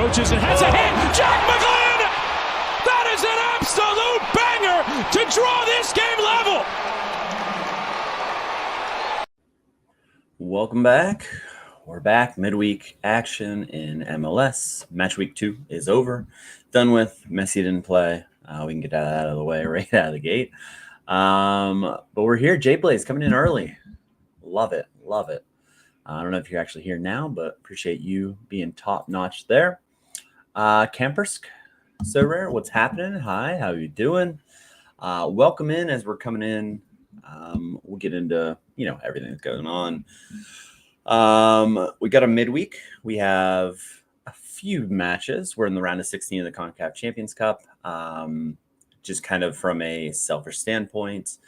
approaches and has a hit. Jack McGlynn! That is an absolute banger to draw this game level. Welcome back. We're back. Midweek action in MLS. Match week 2 is over. Done with. Messi didn't play. We can get that out of the way right out of the gate. But we're here. Jay Blaze coming in early. Love it. Love it. I don't know if you're actually here now, but appreciate you being top notch there. Campersk, Sorare, what's happening? Hi, how you doing? Welcome in as we're coming in. We'll get into, everything that's going on. We got a midweek. We have a few matches. We're in the round of 16 of the Concacaf Champions Cup. Just kind of from a selfish standpoint.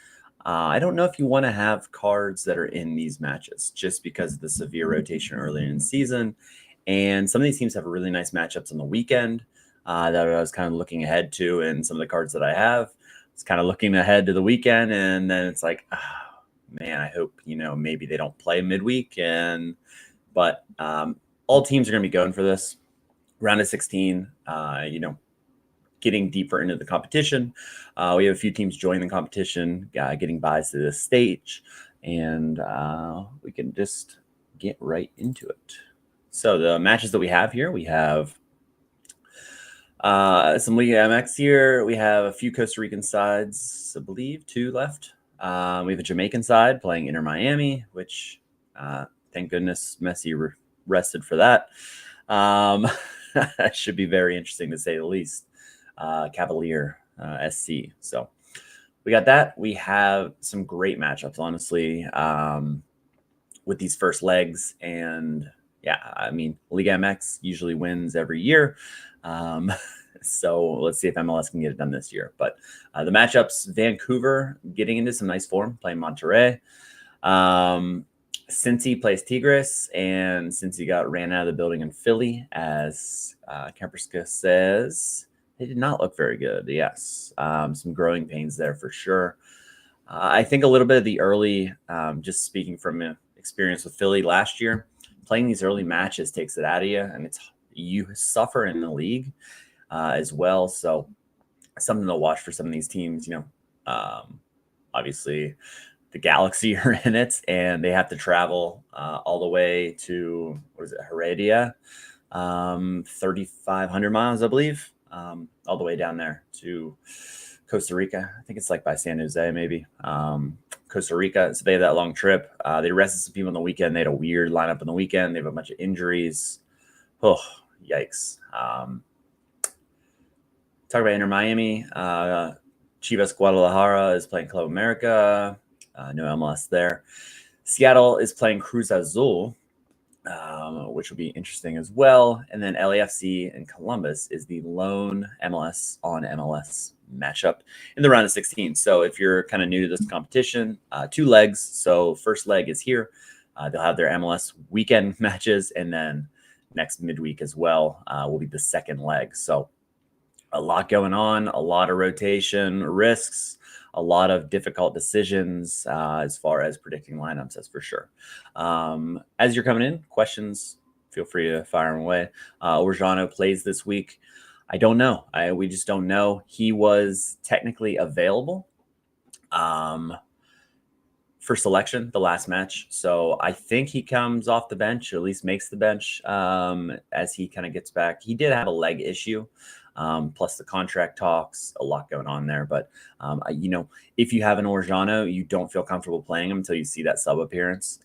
I don't know if you want to have cards that are in these matches just because of the severe rotation earlier in the season. And some of these teams have really nice matchups on the weekend that I was kind of looking ahead to. And some of the cards that I have, it's kind of looking ahead to the weekend. And then it's like, oh, man, I hope, maybe they don't play midweek. But all teams are going to be going for this. Round of 16, getting deeper into the competition. We have a few teams joining the competition, getting buys to this stage, and we can just get right into it. So the matches that we have here, we have some Liga MX here. We have a few Costa Rican sides, I believe, 2 left. We have a Jamaican side playing Inter Miami, which thank goodness Messi rested for that. That should be very interesting to say the least. Cavalier SC. So we got that. We have some great matchups, honestly, with these first legs. And yeah, I mean, Liga MX usually wins every year. So let's see if MLS can get it done this year. But the matchups, Vancouver getting into some nice form, playing Monterrey. Cincy plays Tigres, and Cincy got ran out of the building in Philly, as Camperska says. They did not look very good. Yes. Some growing pains there for sure. I think a little bit of the early, just speaking from experience with Philly last year, playing these early matches takes it out of you, and you suffer in the league as well. So something to watch for some of these teams. Obviously the Galaxy are in it, and they have to travel all the way to, Heredia, 3,500 miles, I believe. All the way down there to Costa Rica. I think it's like by San Jose, maybe. Costa Rica. So they have that long trip. They arrested some people on the weekend. They had a weird lineup on the weekend. They have a bunch of injuries. Oh, yikes. Talk about Inter Miami. Chivas Guadalajara is playing Club America. No MLS there. Seattle is playing Cruz Azul, which will be interesting as well. And then LAFC and Columbus is the lone MLS on MLS matchup in the round of 16. So if you're kind of new to this competition, 2 legs. So first leg is here. They'll have their MLS weekend matches, and then next midweek as well will be the second leg. So a lot going on, a lot of rotation risks, a lot of difficult decisions as far as predicting lineups, that's for sure. As you're coming in, questions, feel free to fire them away. Orjano plays this week. I don't know. We just don't know. He was technically available for selection the last match. So I think he comes off the bench, or at least makes the bench as he kind of gets back. He did have a leg issue. Plus the contract talks, a lot going on there. But, if you have an Orjano, you don't feel comfortable playing him until you see that sub appearance.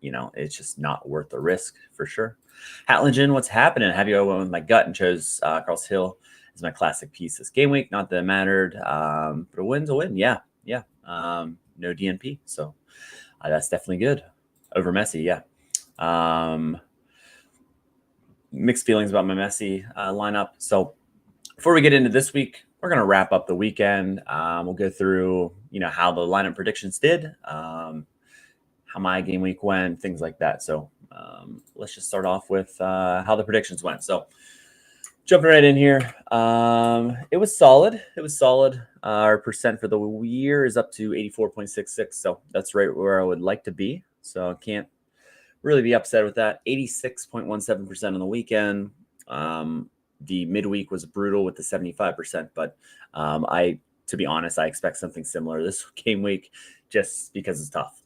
It's just not worth the risk for sure. Hatlingen, what's happening? Have you went with my gut and chose Carlos Hill as my classic piece this game week? Not that it mattered, but a win's a win. Yeah. No DNP. So that's definitely good over Messi. Yeah. Mixed feelings about my Messi lineup. So before we get into this week, we're going to wrap up the weekend. We'll go through, how the lineup predictions did, how my game week went, things like that. So let's just start off with how the predictions went. So jumping right in here, it was solid. Our percent for the year is up to 84.66. So that's right where I would like to be. So I can't really be upset with that. 86.17% on the weekend. The midweek was brutal with the 75%, but to be honest, I expect something similar this game week just because it's tough.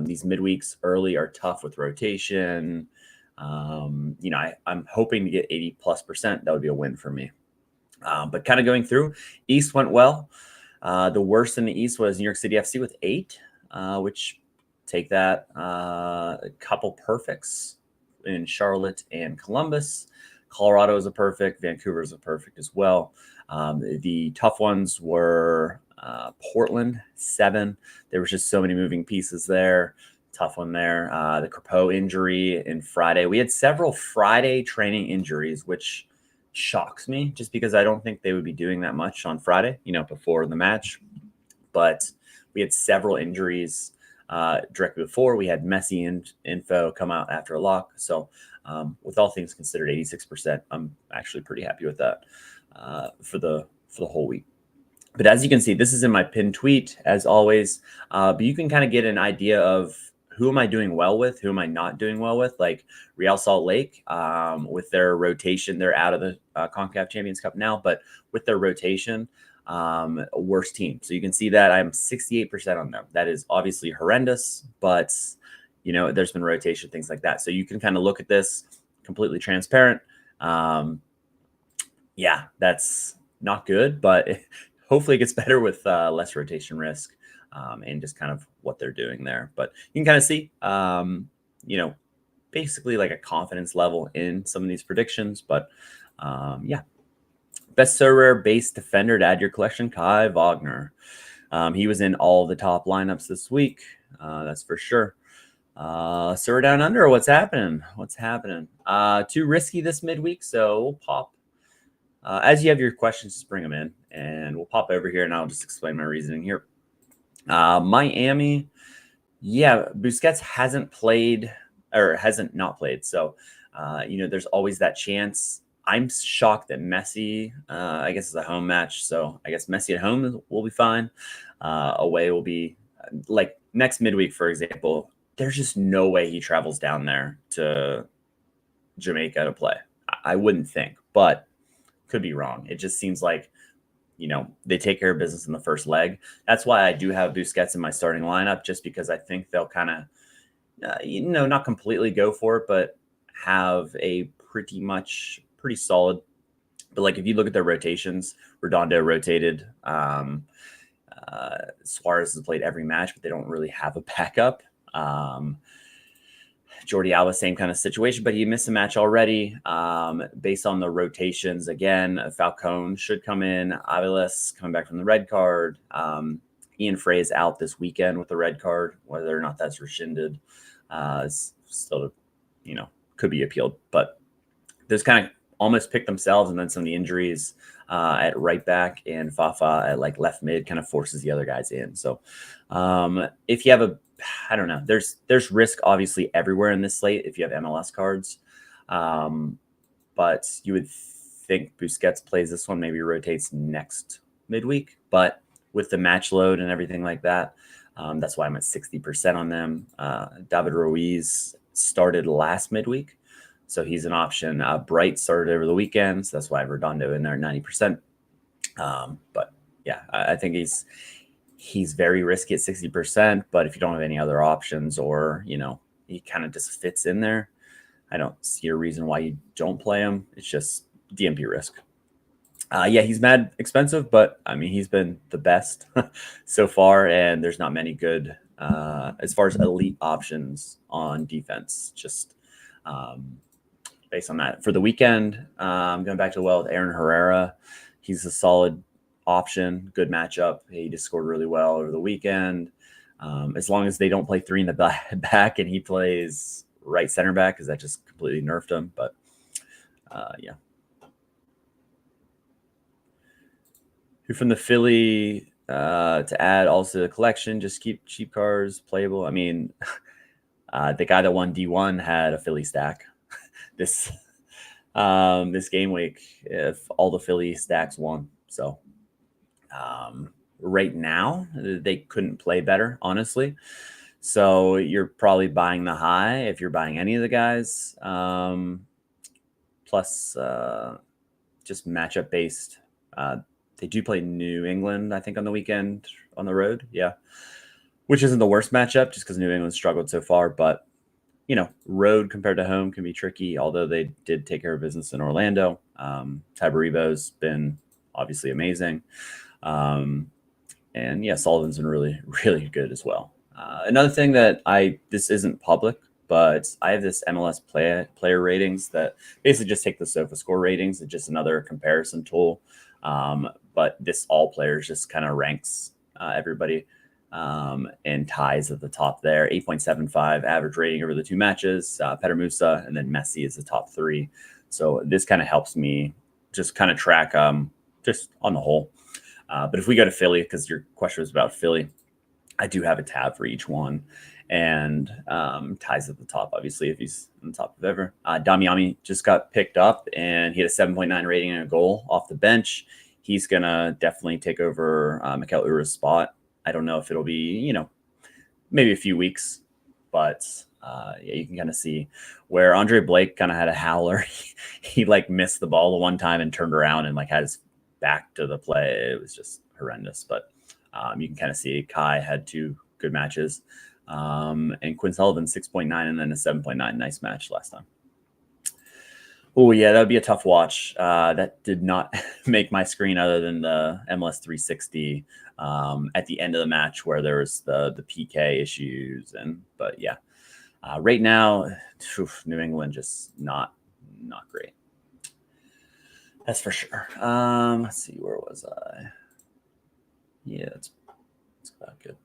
These midweeks early are tough with rotation. I'm hoping to get 80+%. That would be a win for me. But kind of going through, East went well. The worst in the East was New York City FC with 8, which take that. A couple perfects in Charlotte and Columbus. Colorado is a perfect. Vancouver is a perfect as well. The tough ones were Portland, 7. There was just so many moving pieces there. Tough one there. The Crepeau injury in Friday. We had several Friday training injuries, which shocks me just because I don't think they would be doing that much on Friday, before the match. But we had several injuries directly before. We had Messi info come out after a lock. So with all things considered, 86%, I'm actually pretty happy with that for the whole week. But as you can see, this is in my pinned tweet as always. But you can kind of get an idea of who am I doing well with, who am I not doing well with. Like Real Salt Lake with their rotation, they're out of the Concacaf Champions Cup now, but with their rotation, worst team. So you can see that I'm 68% on them. That is obviously horrendous, but there's been rotation, things like that. So you can kind of look at this completely transparent. Yeah, that's not good, but hopefully it gets better with less rotation risk and just kind of what they're doing there. But you can kind of see, basically like a confidence level in some of these predictions. But yeah. Best Sorare base defender to add your collection, Kai Wagner. He was in all the top lineups this week. That's for sure. Sorare down under. What's happening? Too risky this midweek, so we'll pop. As you have your questions, just bring them in, and we'll pop over here, and I'll just explain my reasoning here. Miami, yeah, Busquets hasn't not played. So, there's always that chance. I'm shocked that Messi, I guess it's a home match. So I guess Messi at home will be fine. Away will be like next midweek, for example. There's just no way he travels down there to Jamaica to play. I wouldn't think, but could be wrong. It just seems like, they take care of business in the first leg. That's why I do have Busquets in my starting lineup, just because I think they'll kind of, not completely go for it, but have a pretty solid. But like if you look at their rotations, Redondo rotated. Suarez has played every match, but they don't really have a backup. Jordi Alba, same kind of situation, but he missed a match already. Based on the rotations, again, Falcone should come in. Aviles coming back from the red card. Ian Frey's out this weekend with the red card. Whether or not that's rescinded is still, could be appealed. But those kind of almost pick themselves, and then some of the injuries at right back and Fafa at like left mid kind of forces the other guys in. So if you have I don't know, there's risk obviously everywhere in this slate if you have MLS cards. But you would think Busquets plays this one, maybe rotates next midweek. But with the match load and everything like that, that's why I'm at 60% on them. David Ruiz started last midweek, so he's an option. Bright started over the weekend, so that's why I have Redondo in there at 90%. But yeah, I think he's very risky at 60%, but if you don't have any other options or, he kind of just fits in there, I don't see a reason why you don't play him. It's just DMP risk. Yeah, he's mad expensive, but I mean, he's been the best so far, and there's not many good as far as elite options on defense, just based on that. For the weekend, I'm going back to with Aaron Herrera. He's a solid option, good matchup. He just scored really well over the weekend. As long as they don't play 3 in the back and he plays right center back, because that just completely nerfed him. But yeah. Who from the Philly to add also to the collection? Just keep cheap cars playable. I mean, the guy that won D1 had a Philly stack this game week. If all the Philly stacks won, so. Right now, they couldn't play better, honestly. So you're probably buying the high if you're buying any of the guys. plus just matchup based. They do play New England, I think, on the weekend on the road. Yeah, which isn't the worst matchup just because New England struggled so far. But, road compared to home can be tricky, although they did take care of business in Orlando. Tabaribo's been obviously amazing. And yeah, Sullivan's been really, really good as well. Another thing that this isn't public, but I have this MLS player ratings that basically just take the SofaScore ratings. It's just another comparison tool. But this all players just kind of ranks everybody and ties at the top there. 8.75 average rating over the two matches. Petter Musa and then Messi is the top three. So this kind of helps me just kind of track just on the whole. But if we go to Philly, because your question was about Philly, I do have a tab for each one, and ties at the top, obviously, if he's on the top of ever. Damiani just got picked up, and he had a 7.9 rating and a goal off the bench. He's going to definitely take over Mikel Ura's spot. I don't know if it'll be, maybe a few weeks, but yeah, you can kind of see where Andre Blake kind of had a howler. he like missed the ball the one time and turned around and like had his back to the play. It was just horrendous, but you can kind of see Kai had two good matches. And Quinn Sullivan 6.9 and then a 7.9. Nice match last time. Oh yeah, that would be a tough watch. That did not make my screen other than the MLS 360 at the end of the match where there was the PK issues. But yeah, right now, New England just not great. That's for sure. Let's see, where was I? Yeah, it's about good.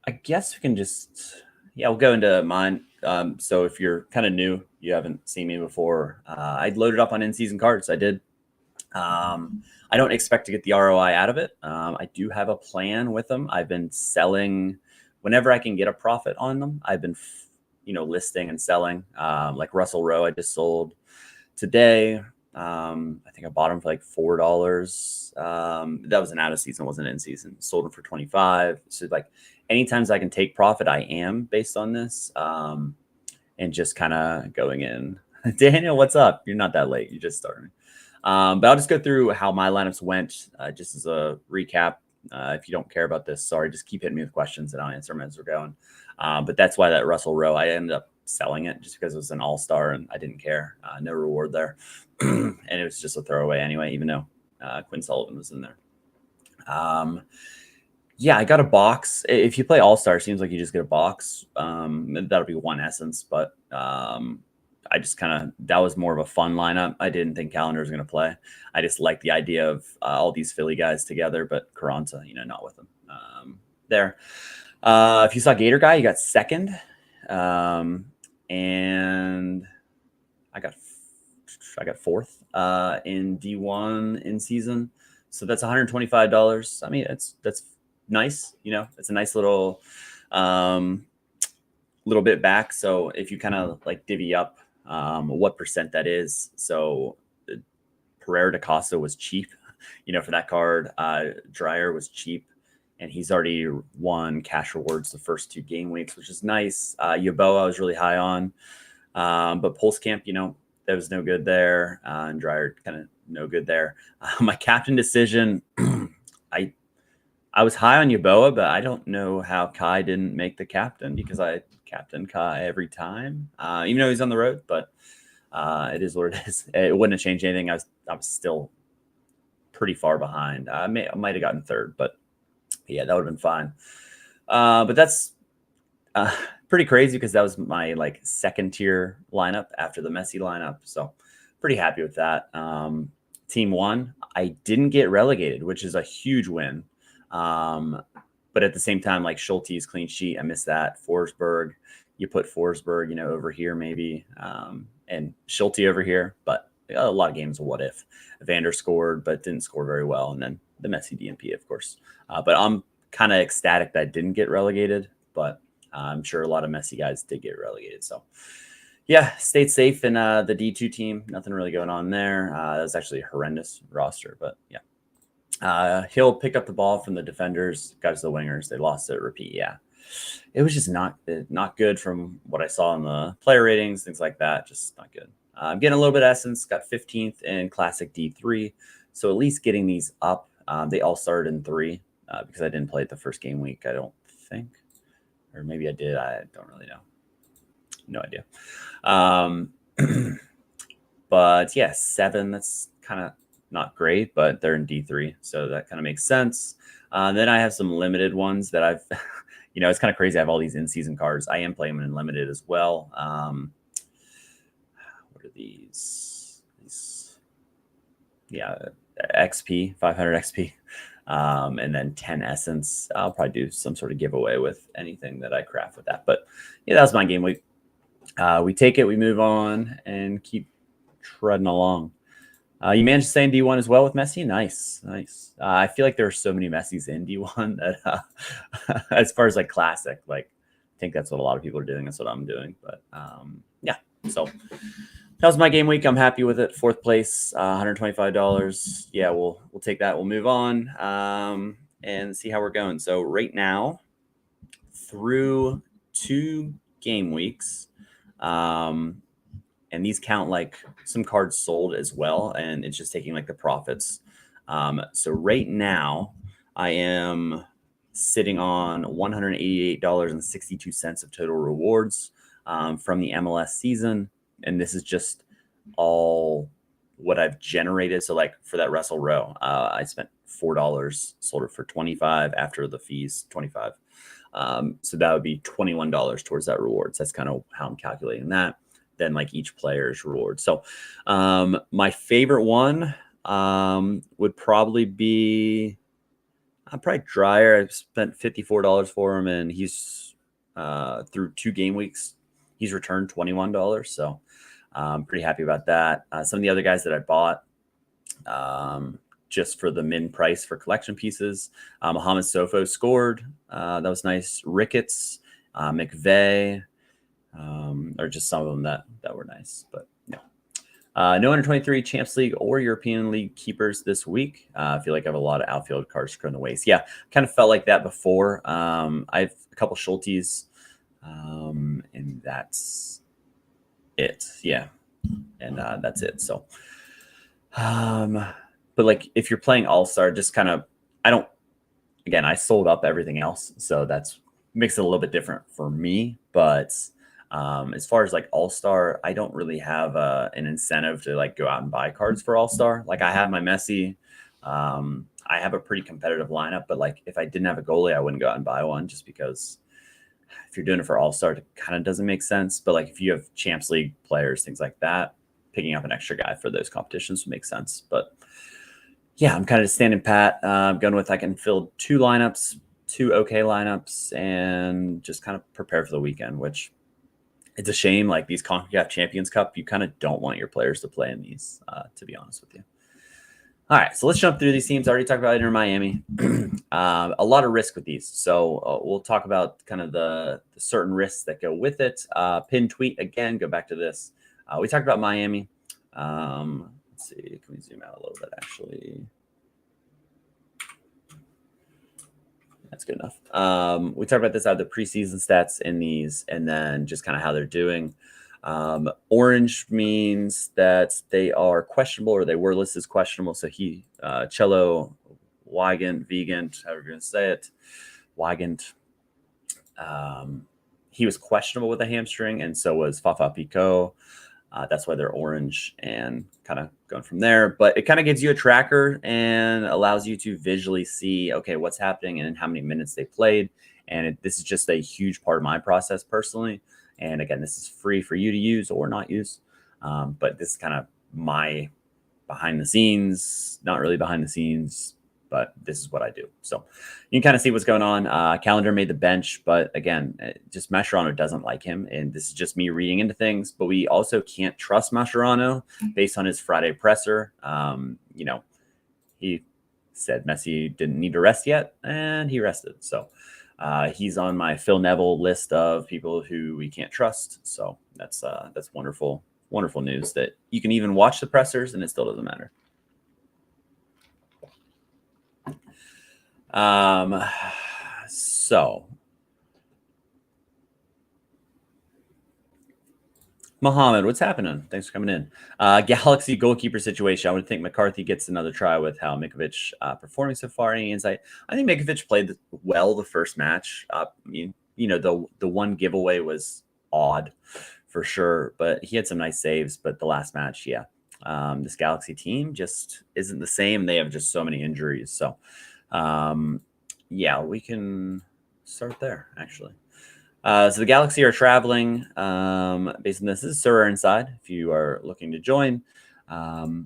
I guess we can we'll go into mine. So if you're kind of new, you haven't seen me before, I loaded up on in-season cards. I did. I don't expect to get the ROI out of it. I do have a plan with them. I've been selling whenever I can get a profit on them. I've been, listing and selling. Like Russell Rowe, I just sold today. I think I bought them for like $4. That was an out of season, wasn't in season. Sold them for $25. So like anytime I can take profit, I am based on this. And just kind of going in. Daniel, what's up? You're not that late. You just started. But I'll just go through how my lineups went, just as a recap. If you don't care about this, sorry, just keep hitting me with questions and I'll answer them as we're going. But that's why that Russell Rowe, I ended up selling it just because it was an all-star and I didn't care. No reward there. And it was just a throwaway anyway, even though Quinn Sullivan was in there. Yeah, I got a box. If you play all-star, it seems like you just get a box. That'll be one essence, but I just that was more of a fun lineup. I didn't think Calendar was going to play. I just liked the idea of all these Philly guys together, but Carranza, not with them there. If you saw Gator Guy, you got second. And I got fourth in D1 in season. So that's $125. I mean, that's nice. It's a nice little bit back. So if you kind of like divvy up what percent that is. So Pereira da Costa was cheap, for that card. Dreyer was cheap. And he's already won cash rewards the first 2 game weeks, which is nice. Yeboah I was really high on. But Pulse Camp, that was no good there. And Dreyer kind of no good there. My captain decision, I was high on Yeboah, but I don't know how Kai didn't make the captain because I captain Kai every time, even though he's on the road. But it is what it is. It wouldn't have changed anything. I was still pretty far behind. I might have gotten third, but yeah, that would have been fine. But that's pretty crazy because that was my like second tier lineup after the Messi lineup. So pretty happy with that. Team 1, I didn't get relegated, which is a huge win. But at the same time, like Schulte's clean sheet, I missed that. Forsberg, you put Forsberg, over here maybe, and Schulte over here. But a lot of games of what if. Vander scored, but didn't score very well. And then the Messi DMP, of course. But I'm kind of ecstatic that I didn't get relegated. But I'm sure a lot of Messi guys did get relegated. So, yeah, stayed safe in the D2 team. Nothing really going on there. That was actually a horrendous roster. But, yeah. Hill picked up the ball from the defenders, got to the wingers. They lost it. Repeat, yeah. it was just not good from what I saw in the player ratings, things like that. Just not good. I'm getting a little bit of essence. Got 15th in Classic D3, so at least getting these up. They all started in 3 because I didn't play it the first game week. I don't think, or maybe I did. I don't really know. No idea. But yeah, 7. That's kind of not great, but they're in D3, so that kind of makes sense. Then I have some limited ones that I've, it's kind of crazy. I have all these in-season cards. I am playing them in limited as well. What are these? Yeah, XP, 500 XP, and then 10 essence. I'll probably do some sort of giveaway with anything that I craft with that. But yeah, that was my game week. We take it, we move on, and keep treading along. You managed to stay in D1 as well with Messi. Nice. I feel like there are so many Messis in D1 that, as far as like classic, like I think that's what a lot of people are doing. That's what I'm doing. But yeah, so that was my game week. I'm happy with it. 4th place, $125. Yeah, we'll take that. We'll move on and see how we're going. So right now, through 2 game weeks, and these count like some cards sold as well, and it's just taking like the profits. So right now, I am sitting on $188.62 of total rewards from the MLS season, and this is just all what I've generated. So like for that Russell Rowe, I spent $4, sold it for $25 after the fees, $25. So that would be $21 towards that rewards. That's kind of how I'm calculating that. Then like each player's reward. So my favorite one would probably be probably Dryer. I spent $54 for him, and he's through 2 game weeks, he's returned $21. So I'm pretty happy about that. Some of the other guys that I bought just for the min price for collection pieces, Mohamed Sofo scored. That was nice. Ricketts, McVeigh. Or just some of them that were nice, but no. No under 23 Champs League or European League keepers this week. I feel like I have a lot of outfield cards screwing the waist. Yeah, kind of felt like that before. I have a couple Schultes, and that's it. Yeah, and that's it. So, but like if you're playing All-Star, just kind of, I sold up everything else, so that's makes it a little bit different for me, but as far as like All-Star, I don't really have an incentive to like go out and buy cards for All-Star. Like I have my Messi. I have a pretty competitive lineup, but like if I didn't have a goalie, I wouldn't go out and buy one just because if you're doing it for All-Star, it kind of doesn't make sense. But like if you have Champs League players, things like that, picking up an extra guy for those competitions would make sense. But yeah, I'm kind of just standing pat. Going with I can fill 2 lineups, 2 okay lineups, and just kind of prepare for the weekend, which it's a shame. Like these Concacaf Champions Cup, you kind of don't want your players to play in these, to be honest with you. All right, so let's jump through these teams. I already talked about Inter Miami. A lot of risk with these. So we'll talk about kind of the certain risks that go with it. Pin tweet, again, go back to this. We talked about Miami. Let's see, can we zoom out a little bit, actually? That's good enough. We talked about this out of the preseason stats in these, and then just kind of how they're doing. Orange means that they are questionable, or they were listed as questionable. So Cello Weigand, however you're going to say it, Weigand, he was questionable with a hamstring, and so was Fafa Picault. That's why they're orange, and kind of going from there. But it kind of gives you a tracker and allows you to visually see, okay, what's happening and how many minutes they played. And this is just a huge part of my process personally. And again, this is free for you to use or not use. But this is kind of my behind the scenes, not really behind the scenes, but this is what I do. So you can kind of see what's going on. Calendar made the bench, but again, just Mascherano doesn't like him. And this is just me reading into things, but we also can't trust Mascherano based on his Friday presser. He said Messi didn't need to rest yet, and he rested. So he's on my Phil Neville list of people who we can't trust. So that's wonderful, wonderful news that you can even watch the pressers and it still doesn't matter. So Mohammed, what's happening? Thanks for coming in. Galaxy goalkeeper situation. I would think McCarthy gets another try with how Mikovic performing so far. Any insight? I think Mikovic played well the first match. I mean, the one giveaway was odd for sure, but he had some nice saves. But the last match, yeah, this Galaxy team just isn't the same. They have just so many injuries. So, yeah, we can start there actually. So the Galaxy are traveling. Based on this is Sorare inside. If you are looking to join, code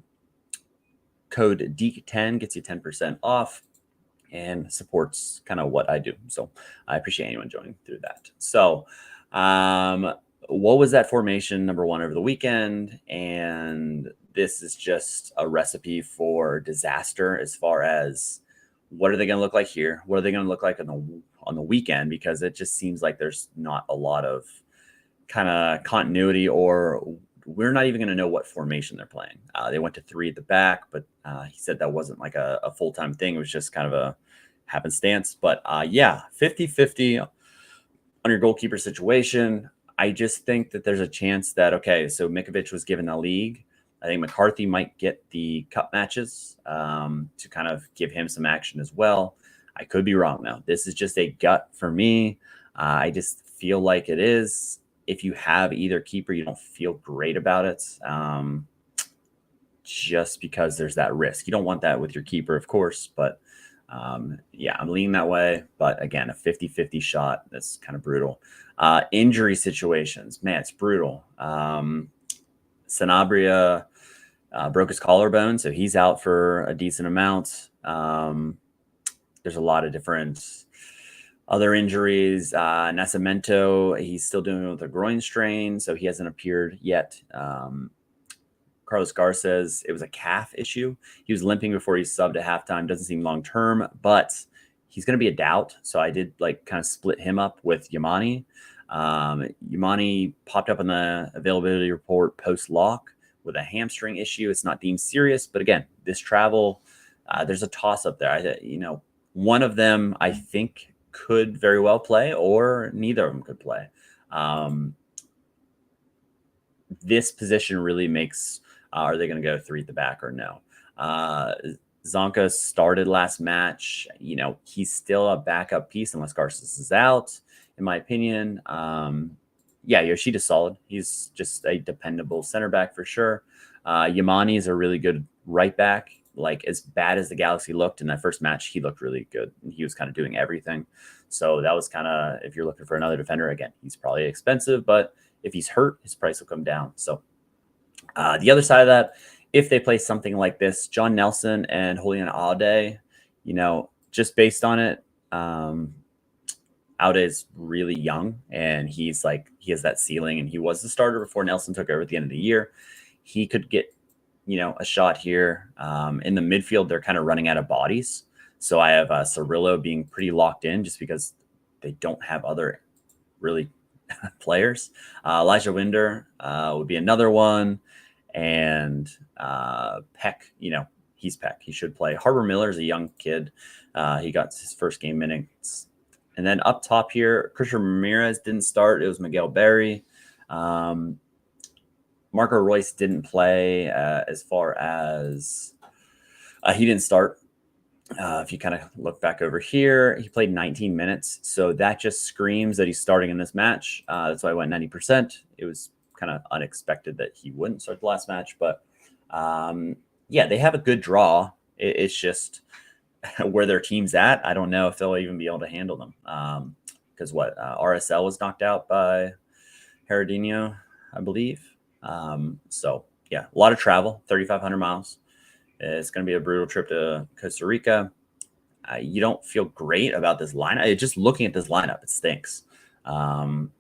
DEEK10 gets you 10% off and supports kind of what I do. So I appreciate anyone joining through that. So what was that formation number one over the weekend? And this is just a recipe for disaster as far as what are they going to look like here? What are they going to look like on the weekend? Because it just seems like there's not a lot of kind of continuity, or we're not even going to know what formation they're playing. They went to 3 at the back, but he said that wasn't like a full-time thing. It was just kind of a happenstance. But yeah, 50-50 on your goalkeeper situation. I just think that there's a chance that, okay, so Mikovic was given the league. I think McCarthy might get the cup matches to kind of give him some action as well. I could be wrong though. This is just a gut for me. I just feel like it is. If you have either keeper, you don't feel great about it just because there's that risk. You don't want that with your keeper, of course, but yeah, I'm leaning that way. But again, a 50-50 shot, that's kind of brutal. Injury situations, man, it's brutal. Sanabria broke his collarbone, so he's out for a decent amount. There's a lot of different other injuries. Nascimento, he's still dealing with a groin strain, so he hasn't appeared yet. Carlos Gar says it was a calf issue. He was limping before he subbed at halftime. Doesn't seem long-term, but he's going to be a doubt. So I did like kind of split him up with Yamani. Yamani popped up on the availability report post-lock with a hamstring issue. It's not deemed serious, but again, this travel, there's a toss-up there. One of them I think could very well play, or neither of them could play. This position really makes, are they going to go 3 at the back or no? Zonka started last match. He's still a backup piece unless Garces is out, in my opinion. Yeah, Yoshida's solid. He's just a dependable center back for sure. Yamani is a really good right back. Like, as bad as the Galaxy looked in that first match, he looked really good. He was kind of doing everything. So that was kind of, if you're looking for another defender, again, he's probably expensive, but if he's hurt, his price will come down. So the other side of that, if they play something like this, John Nelson and Julian Aude, just based on it, Aude is really young, and he has that ceiling, and he was the starter before Nelson took over at the end of the year. He could get, a shot here. In the midfield, they're kind of running out of bodies. So I have Cirillo being pretty locked in just because they don't have other really players. Elijah Winder would be another one. And Peck, he's Peck. He should play. Harbor Miller is a young kid. He got his first game minutes. And then up top here, Christian Ramirez didn't start. It was Miguel Berry. Marco Royce didn't play as far as he didn't start. If you kind of look back over here, he played 19 minutes. So that just screams that he's starting in this match. That's why I went 90%. It was kind of unexpected that he wouldn't start the last match. But yeah, they have a good draw. It's just where their team's at. I don't know if they'll even be able to handle them. Because RSL was knocked out by Heredinho, I believe. So yeah, a lot of travel, 3,500 miles. It's going to be a brutal trip to Costa Rica. You don't feel great about this lineup. Just looking at this lineup, it stinks.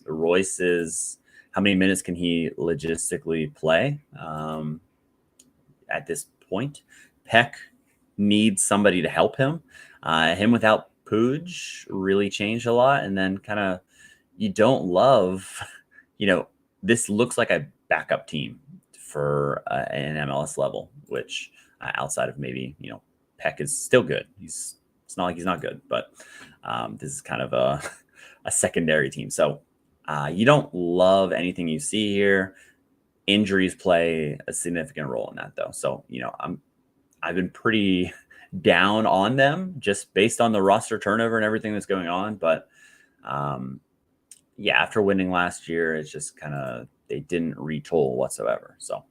Royce is, how many minutes can he logistically play at this point? Peck needs somebody to help him. Him without Puig really changed a lot. And then kind of, you don't love, this looks like a backup team for an MLS level, which outside of maybe, Peck is still good. It's not like he's not good, but this is kind of a secondary team. So you don't love anything you see here. injuries play a significant role in that, though. So, I've been pretty down on them just based on the roster turnover and everything that's going on. But after winning last year, it's just kind of they didn't retool whatsoever. So,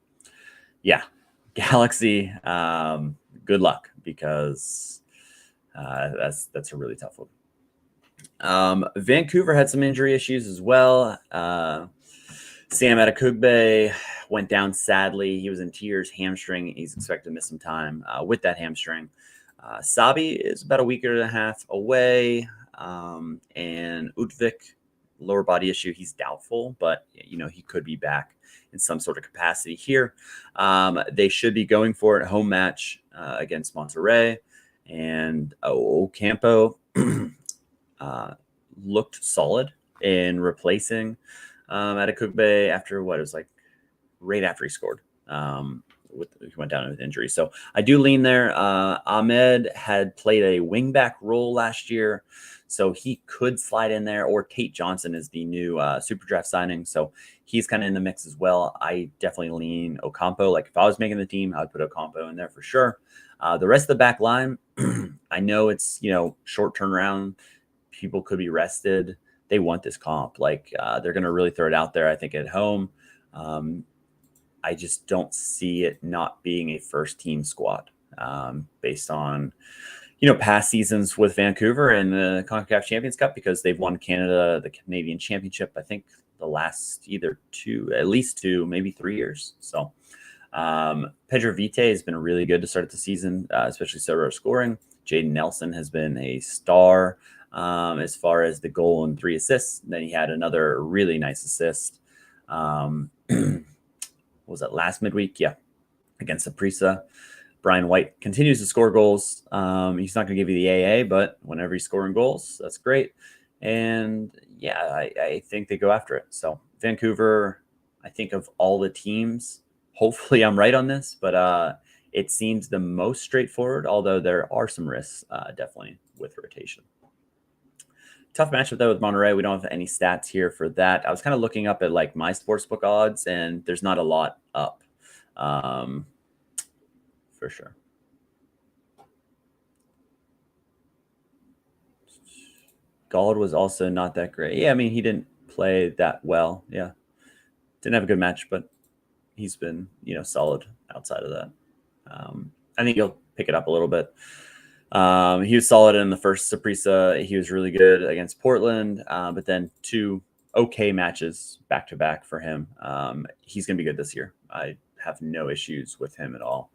Galaxy, good luck because that's a really tough one. Vancouver had some injury issues as well. Sam Adekugbe went down sadly. He was in tears, hamstring. He's expected to miss some time with that hamstring. Sabi is about a week and a half away. And Utvik, lower body issue, he's doubtful, but he could be back in some sort of capacity here. They should be going for it. Home match against Monterrey. And Ocampo looked solid in replacing Adekugbe after what it was like right after he scored. He went down with injury. So I do lean there. Ahmed had played a wingback role last year, so he could slide in there. Or Tate Johnson is the new super draft signing, so he's kind of in the mix as well. I definitely lean Ocampo. Like if I was making the team, I would put Ocampo in there for sure. The rest of the back line, I know it's short turnaround. People could be rested. They want this comp. Like they're going to really throw it out there, I think, at home. I just don't see it not being a first team squad based on, past seasons with Vancouver and the Concacaf Champions Cup, because they've won the Canadian Championship, I think the last at least 2, maybe 3 years. So Pedro Vite has been really good to start the season, especially Sorare scoring. Jaden Nelson has been a star as far as the goal and 3 assists. And then he had another really nice assist. What was that, last midweek? Yeah, against Saprissa. Brian White continues to score goals. He's not going to give you the AA, but whenever he's scoring goals, that's great. And I think they go after it. So Vancouver, I think of all the teams, hopefully I'm right on this, but it seems the most straightforward, although there are some risks definitely with rotation. Tough matchup though with Monterrey. We don't have any stats here for that. I was kind of looking up at like my sportsbook odds, and there's not a lot up for sure. Gauld was also not that great. Yeah, I mean, he didn't play that well. Yeah, didn't have a good match, but he's been solid outside of that. I think he'll pick it up a little bit. He was solid in the first Saprissa. He was really good against Portland, but then 2 okay matches back to back for him. He's going to be good this year. I have no issues with him at all.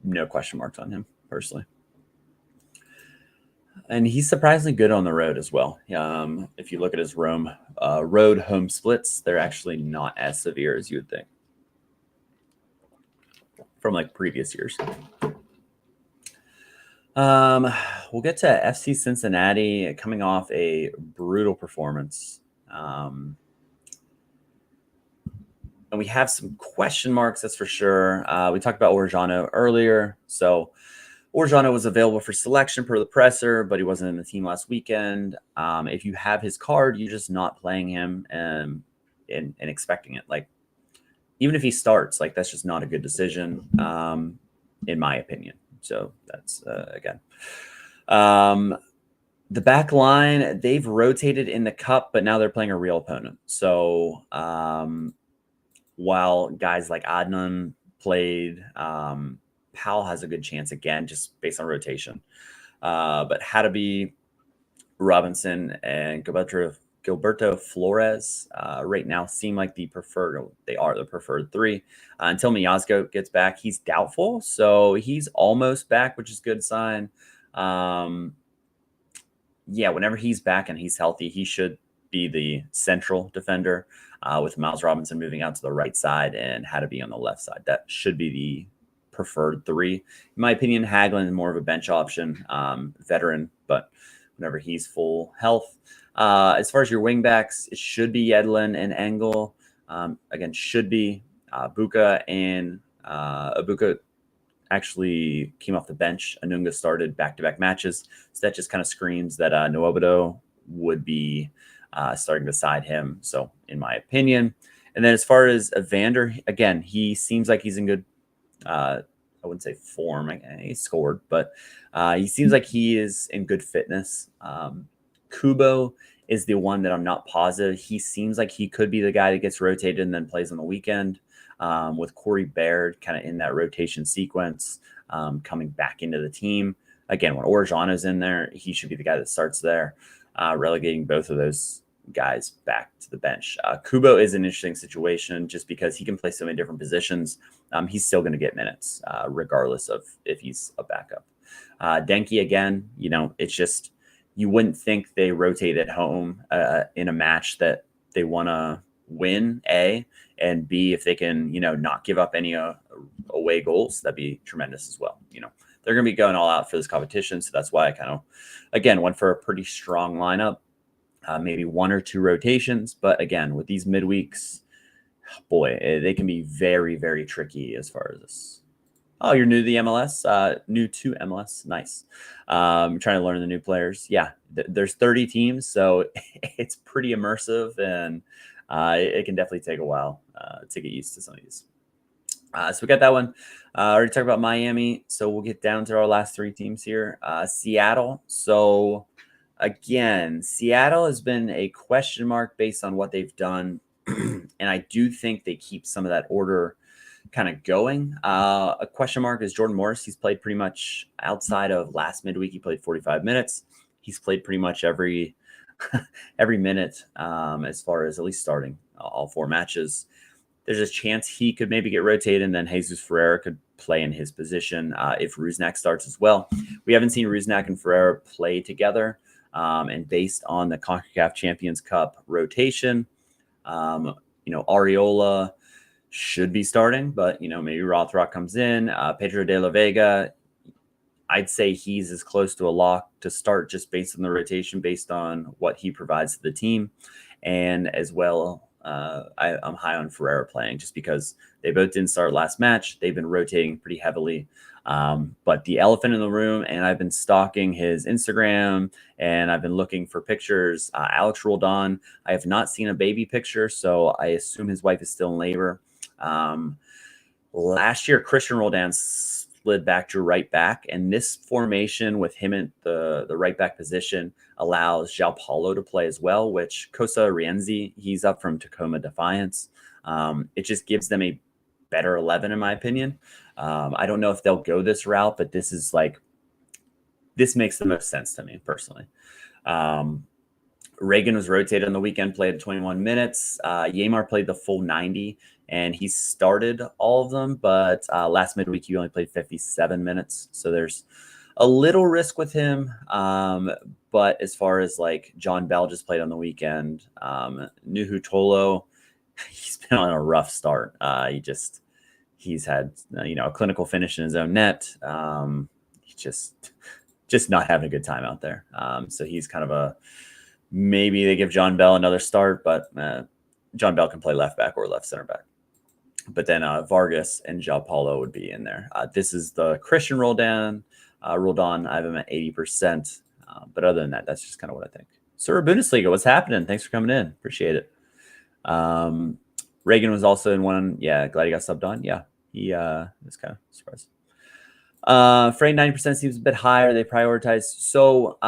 No question marks on him personally. And he's surprisingly good on the road as well. If you look at his road home splits, they're actually not as severe as you would think from like previous years. We'll get to FC Cincinnati coming off a brutal performance. And we have some question marks, that's for sure. We talked about Orjano earlier. So Orjano was available for selection per the presser, but he wasn't in the team last weekend. If you have his card, you're just not playing him and expecting it. Like, even if he starts, like, that's just not a good decision, in my opinion. So that's, again. The back line, they've rotated in the cup, but now they're playing a real opponent. So while guys like Adnan played, Powell has a good chance again, just based on rotation. But Hadebe, Robinson, and Gilberto Flores right now seem like they are the preferred 3. Until Miazga gets back, he's doubtful. So he's almost back, which is a good sign. Whenever he's back and he's healthy, he should be the central defender with Miles Robinson moving out to the right side and Hadebe on the left side. That should be the preferred 3. In my opinion, Hagelin is more of a bench option, veteran, but whenever he's full health. As far as your wingbacks, it should be Yedlin and Engel. Again, should be Buka, and Buka actually came off the bench. Anunga started back-to-back matches. So that just kind of screams that Nwobodo would be starting beside him. So in my opinion, And then as far as Evander, again, he seems like he's in good, I wouldn't say form. He scored, but he seems like he is in good fitness. Kubo is the one that I'm not positive. He seems like he could be the guy that gets rotated and then plays on the weekend, with Corey Baird kind of in that rotation sequence, coming back into the team. Again, when Orellana's in there, he should be the guy that starts there, relegating both of those guys back to the bench. Kubo is an interesting situation just because he can play so many different positions. He's still going to get minutes, regardless of if he's a backup. Denki, again, it's just, you wouldn't think they rotate at home in a match that they want to win, A, and B, if they can, not give up any away goals, that'd be tremendous as well. They're going to be going all out for this competition. So that's why I kind of, again, went for a pretty strong lineup, maybe 1 or 2 rotations. But again, with these midweeks, boy, they can be very, very tricky as far as this. Oh, you're new to the MLS, new to MLS. Nice. Trying to learn the new players. Yeah, there's 30 teams, so it's pretty immersive, and it can definitely take a while to get used to some of these. So we got that one. Already talked about Miami, so we'll get down to our last 3 teams here. Seattle. So again, Seattle has been a question mark based on what they've done, and I do think they keep some of that order kind of going. A question mark is Jordan Morris. He's played pretty much outside of last midweek. He played 45 minutes. He's played pretty much every minute, as far as at least starting all 4 matches. There's a chance he could maybe get rotated, and then Jesus Ferreira could play in his position if Rusnak starts as well. We haven't seen Rusnak and Ferreira play together, and based on the Concacaf Champions Cup rotation, Areola should be starting, but maybe Rothrock comes in. Pedro de la Vega, I'd say he's as close to a lock to start just based on the rotation, based on what he provides to the team. And as well, I'm high on Ferreira playing just because they both didn't start last match. They've been rotating pretty heavily. But the elephant in the room, and I've been stalking his Instagram and I've been looking for pictures. Alex Roldan, I have not seen a baby picture, so I assume his wife is still in labor. Last year, Christian Roldan slid back to right back, and this formation with him at the right back position allows João Paulo to play as well, which Costa Rienzi, he's up from Tacoma Defiance. It just gives them a better 11, in my opinion. I don't know if they'll go this route, but this makes the most sense to me personally. Reagan was rotated on the weekend, played 21 minutes. Yamar played the full 90, and he started all of them, but last midweek he only played 57 minutes. So there's a little risk with him. But as far as like John Bell just played on the weekend, Nuhu Tolo, he's been on a rough start. He's had, a clinical finish in his own net. He's just not having a good time out there. So he's kind of maybe they give John Bell another start, but John Bell can play left back or left center back. But then Vargas and João Paulo would be in there. This is the Christian Roldan. Roldan, I have him at 80%. But other than that, that's just kind of what I think. Sorare Bundesliga, what's happening? Thanks for coming in. Appreciate it. Reagan was also in one. Yeah, glad he got subbed on. Yeah, he was kind of surprised. Frey 90% seems a bit higher. They prioritized. So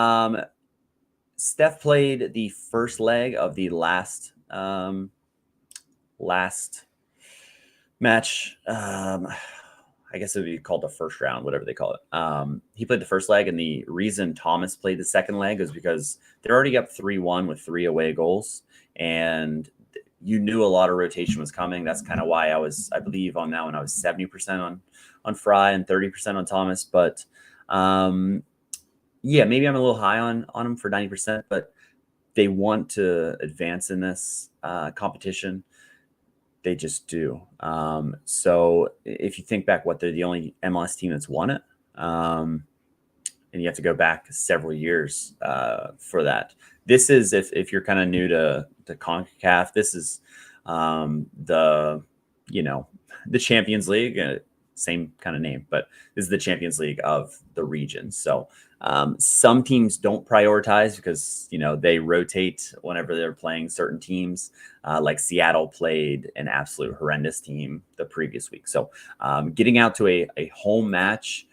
Steph played the first leg of the last match. I guess it would be called the first round, whatever they call it. He played the first leg, and the reason Thomas played the second leg is because they're already up 3-1 with 3 away goals, and you knew a lot of rotation was coming. That's kind of why I believe on that one, I was 70% on Fry and 30% on Thomas. But yeah, maybe I'm a little high on him for 90%, but they want to advance in this competition. They just do. So if you think back, they're the only MLS team that's won it. And you have to go back several years for that. This is, if you're kind of new to CONCACAF, this is the Champions League, same kind of name, but this is the Champions League of the region. So Some teams don't prioritize because, they rotate whenever they're playing certain teams. Like Seattle played an absolute horrendous team the previous week. So getting out to a home match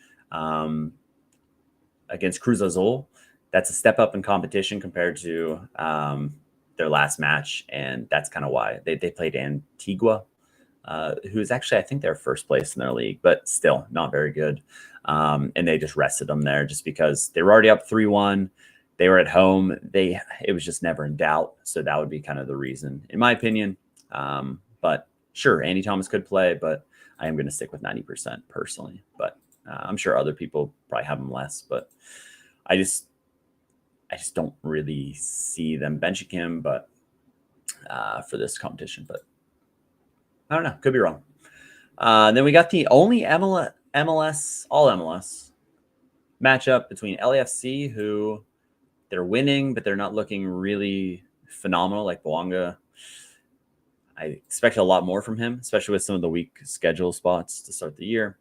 against Cruz Azul, that's a step up in competition compared to their last match. And that's kind of why they played Antigua, who's actually, I think they're first place in their league, but still not very good. And they just rested them there just because they were already up 3-1. They were at home. It was just never in doubt. So that would be kind of the reason, in my opinion. But sure, Andy Thomas could play, but I am going to stick with 90% personally. But I'm sure other people probably have him less. But I just don't really see them benching him, but for this competition. But I don't know. Could be wrong. Then we got the only MLS, all MLS matchup between LAFC, who they're winning, but they're not looking really phenomenal like Boanga. I expect a lot more from him, especially with some of the weak schedule spots to start the year.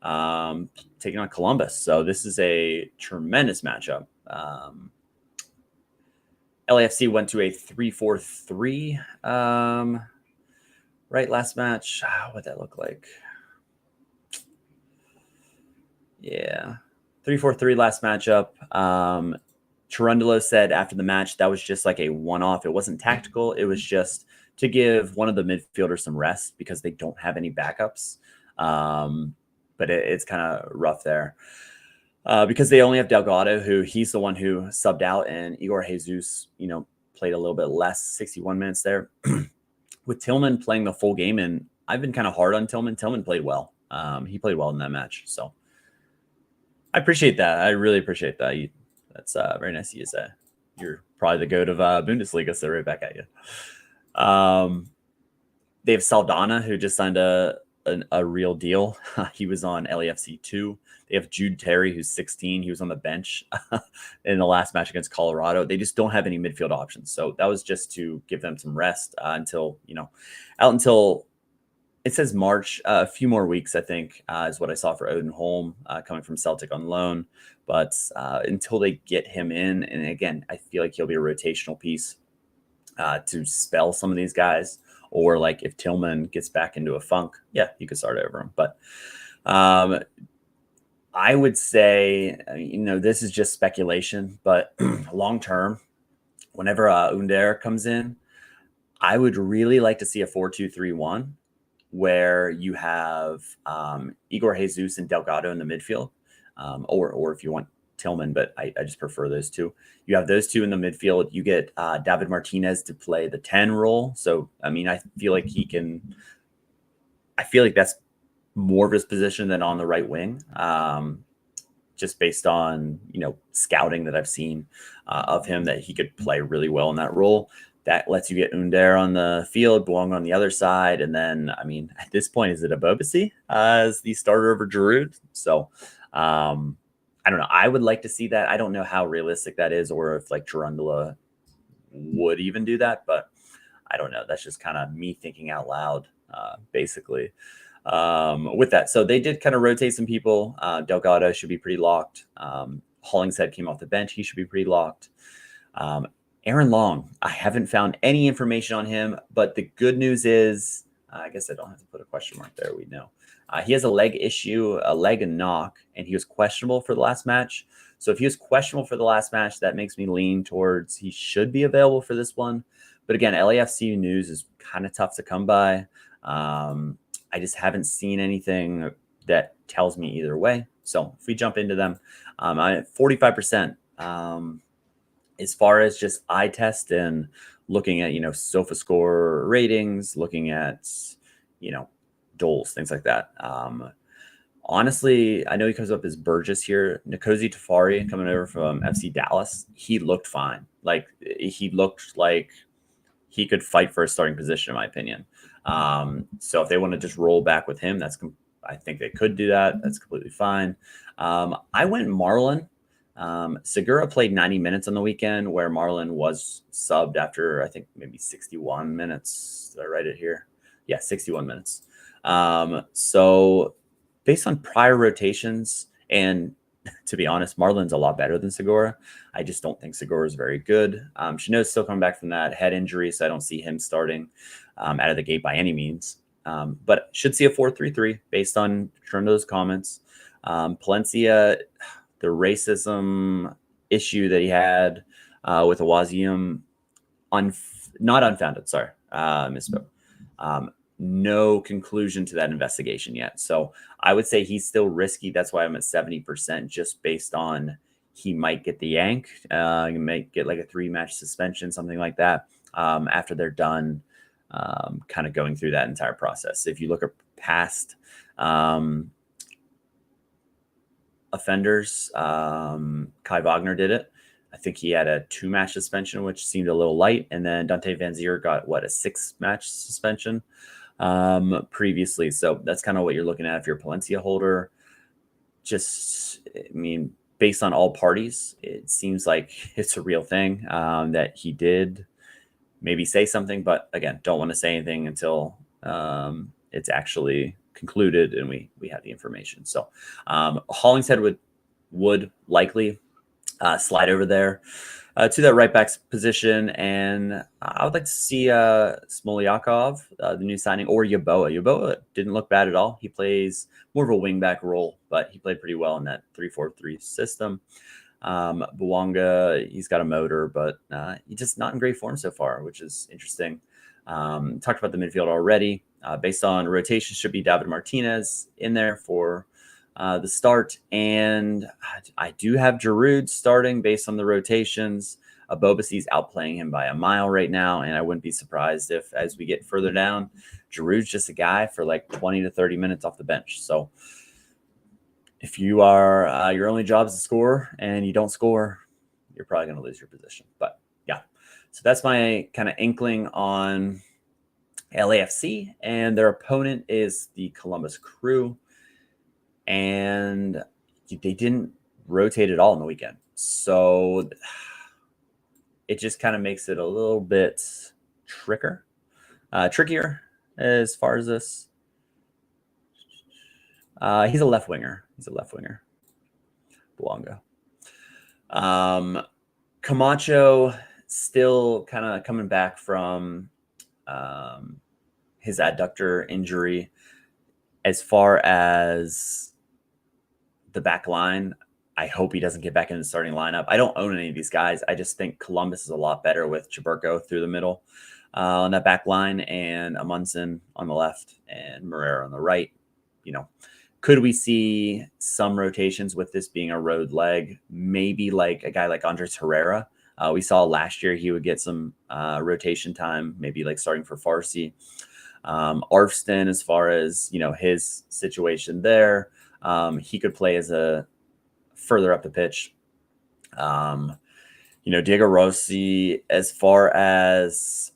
Taking on Columbus. So this is a tremendous matchup. LAFC went to a 3-4-3 right last match. What'd that look like? Yeah, 3-4-3 last matchup. Cherundolo said after the match that was just like a one-off. It wasn't tactical. It was just to give one of the midfielders some rest because they don't have any backups. But it's kind of rough there because they only have Delgado, who he's the one who subbed out, and Igor Jesus, played a little bit less, 61 minutes there. With Tillman playing the full game, and I've been kind of hard on Tillman. Tillman played well. He played well in that match, so I appreciate that. I really appreciate that. That's very nice of you to say. You're probably the goat of Bundesliga, so right back at you. They have Saldana, who just signed a real deal. He was on LAFC 2. They have Jude Terry, who's 16. He was on the bench in the last match against Colorado. They just don't have any midfield options. So that was just to give them some rest until it says March, a few more weeks, I think, is what I saw for Odin Holm coming from Celtic on loan. But until they get him in, and again, I feel like he'll be a rotational piece to spell some of these guys. Or like if Tillman gets back into a funk, yeah, you could start over him. But I would say, this is just speculation, but long term, whenever Under comes in, I would really like to see a 4-2-3-1 where you have Igor Jesus and Delgado in the midfield, or if you want Tillman, but I just prefer those two. You have those two in the midfield. You get David Martinez to play the 10 role. So, I feel like that's more of his position than on the right wing, just based on, scouting that I've seen of him, that he could play really well in that role. That lets you get Under on the field, Boang on the other side. And then, at this point, is it Abobasi as the starter over Giroud? So, I don't know. I would like to see that. I don't know how realistic that is, or if like Cherundolo would even do that, but I don't know. That's just kind of me thinking out loud, basically. With that, so they did kind of rotate some people. Delgado should be pretty locked. Hollingshead came off the bench. He should be pretty locked. Aaron Long, I haven't found any information on him, but the good news is, I guess I don't have to put a question mark there. We know. He has a leg issue, a leg and knock, and he was questionable for the last match. So if he was questionable for the last match, that makes me lean towards he should be available for this one. But again, LAFC news is kind of tough to come by. I just haven't seen anything that tells me either way. So if we jump into them, I'm at 45%. As far as just eye test and looking at, SofaScore ratings, looking at, goals, things like that. Honestly, I know he comes up as Burgess here. Nkosi Tafari coming over from FC Dallas, he looked fine. Like he looked like he could fight for a starting position, in my opinion. So if they want to just roll back with him, I think they could do that. That's completely fine. I went Marlon. Segura played 90 minutes on the weekend, where Marlon was subbed after, I think, maybe 61 minutes. Did I write it here? Yeah, 61 minutes. So based on prior rotations, and to be honest, Marlon's a lot better than Segura. I just don't think Segura is very good. Chanot's still coming back from that head injury, so I don't see him starting out of the gate by any means. But should see a 4-3-3 based on Turndo's comments. Palencia, the racism issue that he had with Awazium, not unfounded. Sorry, misspoke. No conclusion to that investigation yet. So I would say he's still risky. That's why I'm at 70%, just based on he might get the yank. He might get like a 3-match suspension, something like that, after they're done kind of going through that entire process. If you look at past offenders, Kai Wagner did it. I think he had a 2-match suspension, which seemed a little light. And then Dante Van Zier got, a 6-match suspension previously. So that's kind of what you're looking at if you're a Palencia holder. Based on all parties, it seems like it's a real thing that he did maybe say something. But again, don't want to say anything until it's actually concluded and we have the information. So Hollingshead would likely slide over there to that right back's position, and I would like to see Smolyakov, the new signing, or Yeboah. Yeboah didn't look bad at all. He plays more of a wing back role, but he played pretty well in that 3-4-3 system. Bouanga, he's got a motor, but he's just not in great form so far, which is interesting. Talked about the midfield already. Based on rotation, should be David Martinez in there for the start. And I do have Giroud starting based on the rotations. Bobasi's outplaying him by a mile right now, and I wouldn't be surprised if, as we get further down, Giroud's just a guy for like 20 to 30 minutes off the bench. So if you are your only job is to score and you don't score, you're probably going to lose your position. But yeah, so that's my kind of inkling on LAFC, and their opponent is the Columbus Crew, and they didn't rotate at all in the weekend. So it just kind of makes it a little bit trickier as far as this. He's a left winger. Bouanga. Camacho still kind of coming back from his adductor injury. As far as the back line, I hope he doesn't get back in the starting lineup. I don't own any of these guys. I just think Columbus is a lot better with Chaburko through the middle on that back line, and Amundsen on the left and Moreira on the right. Could we see some rotations with this being a road leg? Maybe like a guy like Andres Herrera. We saw last year he would get some rotation time, maybe like starting for Farsi. Arfston, as far as his situation there, he could play as a further up the pitch. Diego Rossi, as far as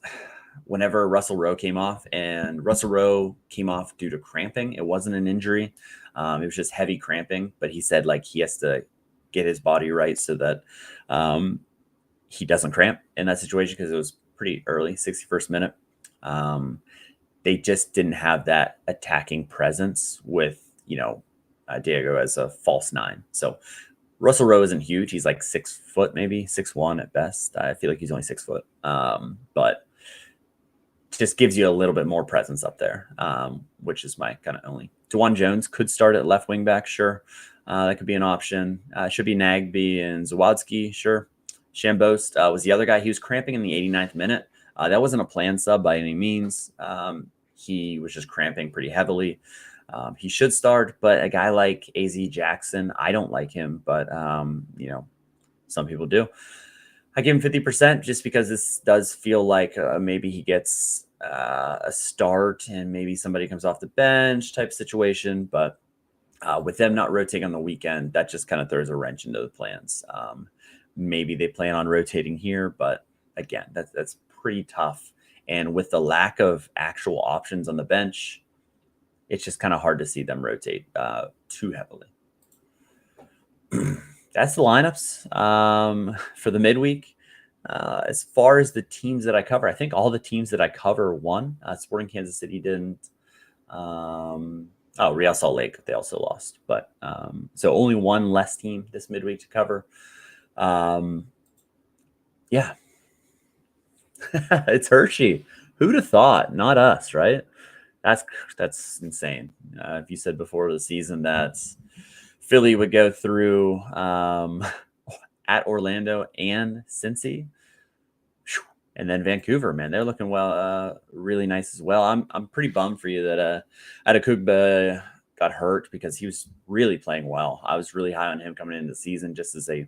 whenever Russell Rowe came off, and Russell Rowe came off due to cramping. It wasn't an injury. It was just heavy cramping, but he said like he has to get his body right so that he doesn't cramp in that situation, because it was pretty early, 61st minute. They just didn't have that attacking presence with, Diego as a false 9. So Russell Rowe isn't huge. He's like 6 foot, maybe 6'1" at best. I feel like he's only 6 foot. But just gives you a little bit more presence up there, which is my kind of only. DeJuan Jones could start at left wing back, sure. That could be an option. Should be Nagby and Zawadzki, sure. Shambost was the other guy. He was cramping in the 89th minute. That wasn't a planned sub by any means. He was just cramping pretty heavily. He should start, but a guy like AZ Jackson, I don't like him, but some people do. I give him 50% just because this does feel like maybe he gets a start and maybe somebody comes off the bench type situation. But with them not rotating on the weekend, that just kind of throws a wrench into the plans. Maybe they plan on rotating here, but again, that's pretty tough. And with the lack of actual options on the bench, it's just kind of hard to see them rotate too heavily. That's the lineups for the midweek. As far as the teams that I cover, I think all the teams that I cover won. Sporting Kansas City didn't. Oh, Real Salt Lake, they also lost. But so only one less team this midweek to cover. Yeah. It's Hershey. Who'd have thought? Not us, right? That's insane. If you said before the season that Philly would go through at Orlando and Cincy, and then Vancouver, man, they're looking really nice as well. I'm pretty bummed for you that Adekugbe got hurt because he was really playing well. I was really high on him coming into the season, just as a,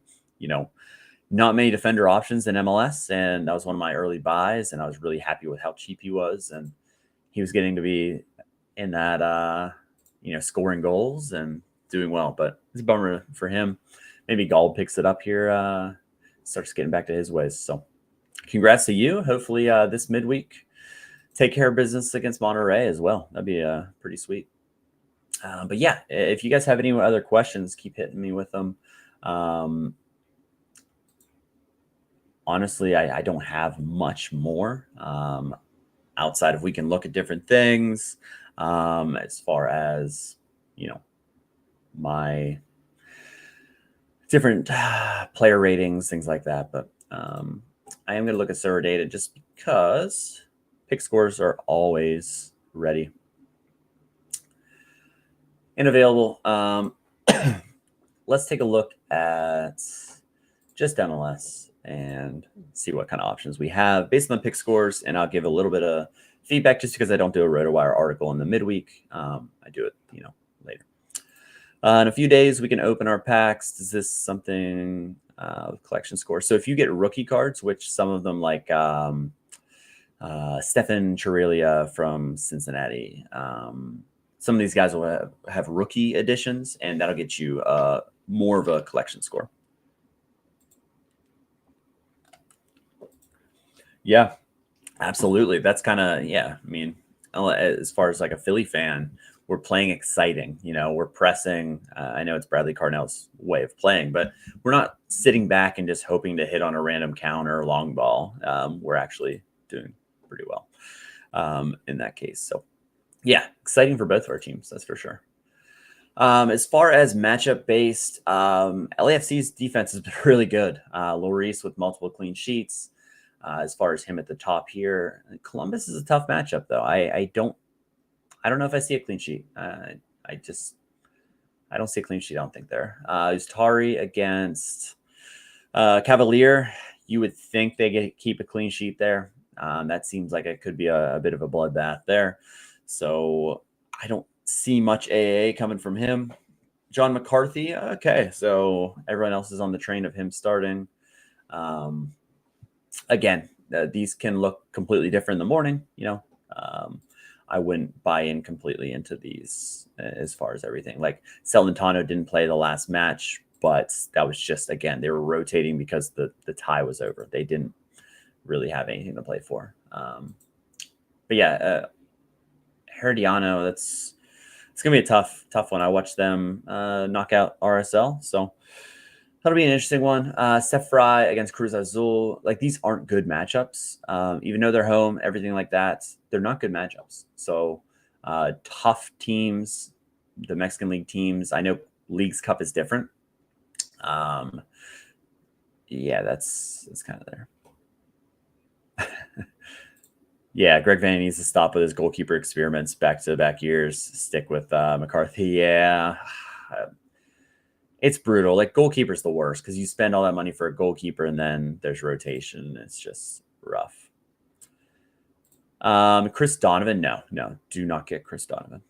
not many defender options in MLS, and that was one of my early buys, and I was really happy with how cheap he was, and he was getting to be in that scoring goals and doing well. But it's a bummer for him. Maybe Gall picks it up here, starts getting back to his ways. So congrats to you. Hopefully this midweek take care of business against Monterey as well. That'd be pretty sweet. But yeah, if you guys have any other questions, keep hitting me with them. Honestly, I don't have much more outside of we can look at different things as far as, my different player ratings, things like that. But I am going to look at server data just because pick scores are always ready and available. Let's take a look at just MLS and see what kind of options we have based on the pick scores. And I'll give a little bit of feedback just because I don't do a RotoWire article in the midweek. I do it, later. In a few days, we can open our packs. Is this something collection score? So if you get rookie cards, which some of them like Stefan Chirilia from Cincinnati, some of these guys will have rookie editions, and that'll get you more of a collection score. Yeah, absolutely. That's kind of, I mean, as far as like a Philly fan, we're playing exciting. We're pressing. I know it's Bradley Carnell's way of playing, but we're not sitting back and just hoping to hit on a random counter or long ball. We're actually doing pretty well in that case. So, yeah, exciting for both of our teams. That's for sure. As far as matchup based, LAFC's defense has been really good. Lloris with multiple clean sheets. As far as him at the top here, Columbus is a tough matchup though. I don't know if I see a clean sheet. I don't see a clean sheet. I don't think there. Ustari against Cavalier. You would think they keep a clean sheet there. That seems like it could be a bit of a bloodbath there. So I don't see much AA coming from him. John McCarthy. Okay, so everyone else is on the train of him starting. Again, these can look completely different in the morning. I wouldn't buy in completely into these as far as everything. Like Celentano didn't play the last match, but that was just, again, they were rotating because the tie was over. They didn't really have anything to play for. But yeah, Herediano, it's going to be a tough one. I watched them knock out RSL, so that'll be an interesting one. Steph Fry against Cruz Azul. Like, these aren't good matchups. Even though they're home, everything like that, they're not good matchups. So tough teams, the Mexican League teams. I know Leagues Cup is different. Yeah, that's kind of there. Yeah, Greg Van needs to stop with his goalkeeper experiments back-to-back years. Stick with McCarthy. Yeah. It's brutal. Like, goalkeeper's the worst because you spend all that money for a goalkeeper and then there's rotation. It's just rough. Chris Donovan, no, do not get Chris Donovan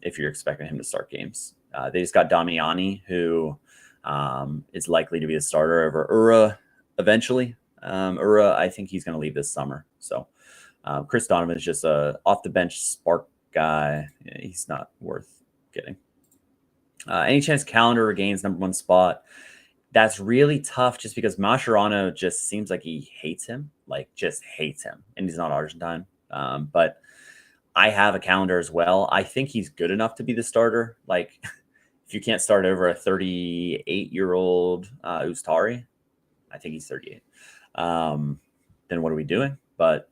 if you're expecting him to start games. They just got Damiani, who is likely to be the starter over Ura eventually. Ura, I think he's going to leave this summer. So Chris Donovan is just a off-the-bench spark guy. Yeah, he's not worth getting. Any chance Calendar regains number one spot? That's really tough just because Mascherano just seems like he hates him, just hates him. And he's not Argentine. But I have a Calendar as well. I think he's good enough to be the starter. Like, if you can't start over a 38-year-old Ustari, I think he's 38. Then what are we doing? But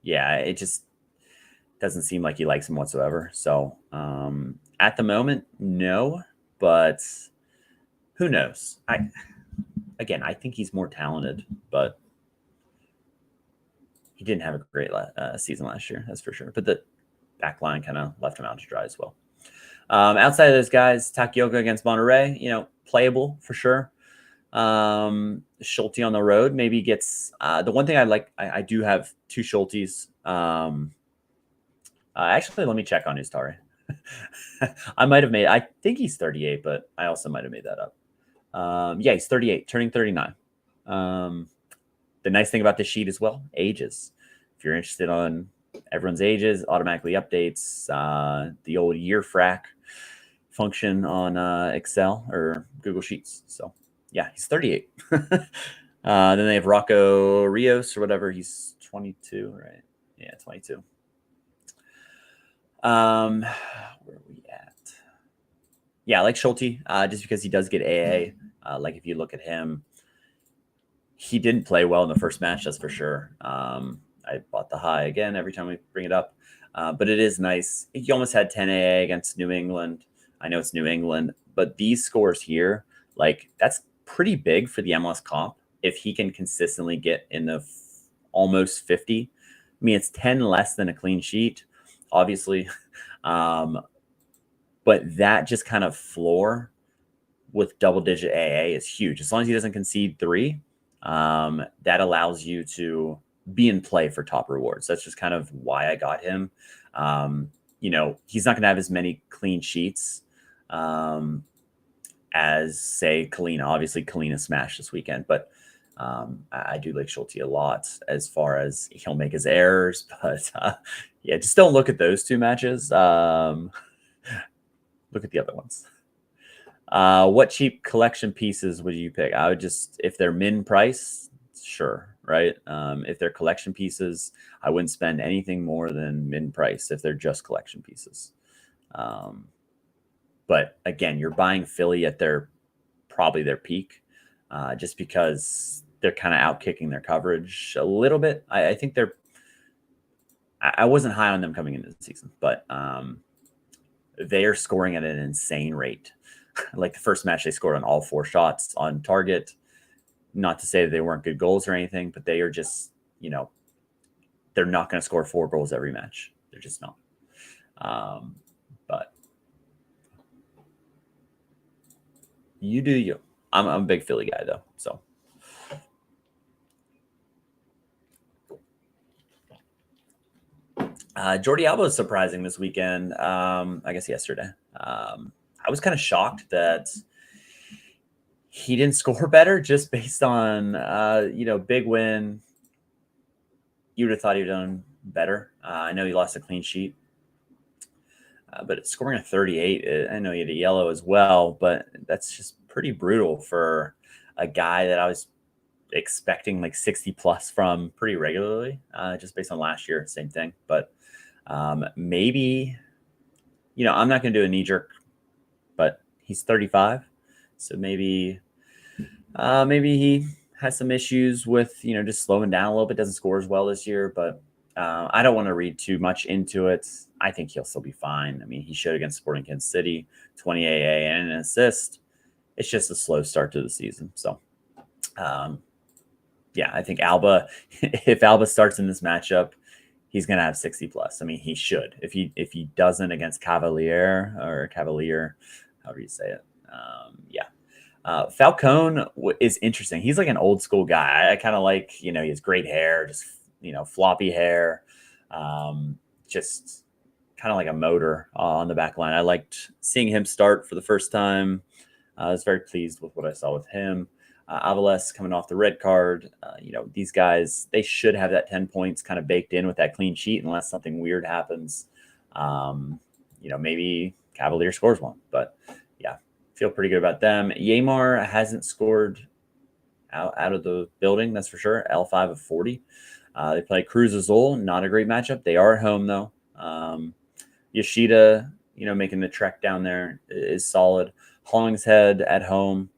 yeah, Doesn't seem like he likes him whatsoever. So at the moment, no, but who knows? I think he's more talented, but he didn't have a great season last year, that's for sure. But the back line kind of left him out to dry as well. Outside of those guys, Takioka against Monterey, playable for sure. Schulte on the road maybe gets the one thing I like. I do have two Schultes. Actually, let me check on Ustari. I think he's 38, but I also might have made that up. Yeah, he's 38, turning 39. The nice thing about this sheet as well, ages. If you're interested on everyone's ages, automatically updates the old year frac function on Excel or Google Sheets. So yeah, he's 38. Then they have Rocco Rios or whatever. He's 22, right? Yeah, 22. Where are we at? Yeah, I like Schulte just because he does get AA. Like if you look at him, he didn't play well in the first match, that's for sure. I bought the high again every time we bring it up. But it is nice. He almost had 10 AA against New England. I know it's New England, but these scores here, like that's pretty big for the MLS comp. If he can consistently get in the almost 50, I mean, it's 10 less than a clean sheet, obviously. But that just kind of floor with double-digit AA is huge. As long as he doesn't concede 3, that allows you to be in play for top rewards. That's just kind of why I got him. He's not going to have as many clean sheets as, say, Kalina. Obviously, Kalina smashed this weekend, but I do like Schulte a lot as far as he'll make his errors. But yeah, just don't look at those two matches. Look at the other ones. What cheap collection pieces would you pick? I would just, if they're min price, sure, right? If they're collection pieces, I wouldn't spend anything more than min price if they're just collection pieces. But again, you're buying Philly at probably their peak, just because they're kind of outkicking their coverage a little bit. I think I wasn't high on them coming into the season, but they are scoring at an insane rate. Like the first match, they scored on all 4 shots on target. Not to say that they weren't good goals or anything, but they are just, they're not going to score 4 goals every match. They're just not. But you do you. I'm a big Philly guy, though. So. Jordi Alba is surprising this weekend. I guess yesterday. I was kind of shocked that he didn't score better just based on, big win. You would have thought he would have done better. I know he lost a clean sheet, but scoring a 38, I know he had a yellow as well, but that's just pretty brutal for a guy that I was expecting like 60 plus from pretty regularly, just based on last year, same thing. But maybe, I'm not going to do a knee jerk, but he's 35. So maybe he has some issues with, just slowing down a little bit, doesn't score as well this year, but I don't want to read too much into it. I think he'll still be fine. I mean, he showed against Sporting Kansas City, 20 AA and an assist. It's just a slow start to the season. So, yeah, I think Alba, if Alba starts in this matchup, he's going to have 60 plus. I mean, he should. If he doesn't against Cavalier, however you say it. Yeah. Falcone is interesting. He's like an old school guy. I kind of like, he has great hair, just, floppy hair, just kind of like a motor on the back line. I liked seeing him start for the first time. I was very pleased with what I saw with him. Avalos coming off the red card. These guys, they should have that 10 points kind of baked in with that clean sheet unless something weird happens. Maybe Cavalier scores one, but yeah, feel pretty good about them. Yamar hasn't scored out of the building, that's for sure. L5 of 40. They play Cruz Azul, not a great matchup. They are at home though. Yoshida, making the trek down there is solid. Hollingshead at home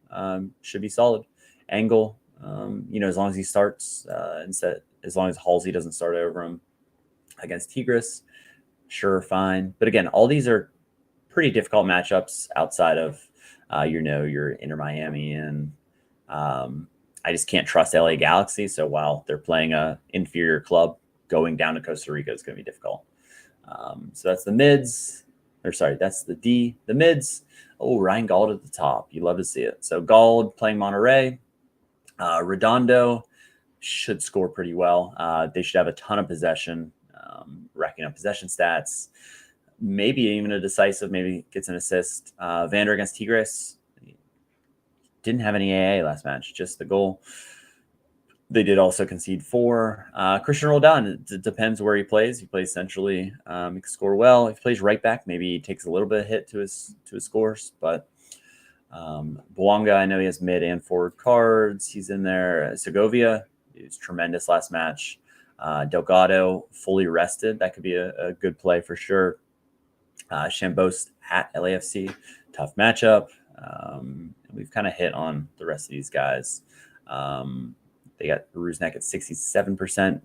should be solid. Angle, as long as he starts as long as Halsey doesn't start over him against Tigres. sure, fine. But again, all these are pretty difficult matchups outside of, your Inter Miami, and I just can't trust LA Galaxy. So while they're playing a inferior club, going down to Costa Rica is going to be difficult. So that's the mids, or sorry, that's the D. The mids. Oh, Ryan Gauld at the top. You love to see it. So Gauld playing Monterrey. Redondo should score pretty well. They should have a ton of possession, racking up possession stats. Maybe even a decisive, maybe gets an assist. Vander against Tigres. Didn't have any AA last match, just the goal. They did also concede 4. Christian Roldan, it depends where he plays. He plays centrally. He can score well. If he plays right back, maybe he takes a little bit of hit to his scores. But Bouanga, I know he has mid and forward cards. He's in there. Segovia, he was tremendous last match. Delgado, fully rested. That could be a good play for sure. Chambos at LAFC, tough matchup. We've kind of hit on the rest of these guys. They got Rusnak at 67%.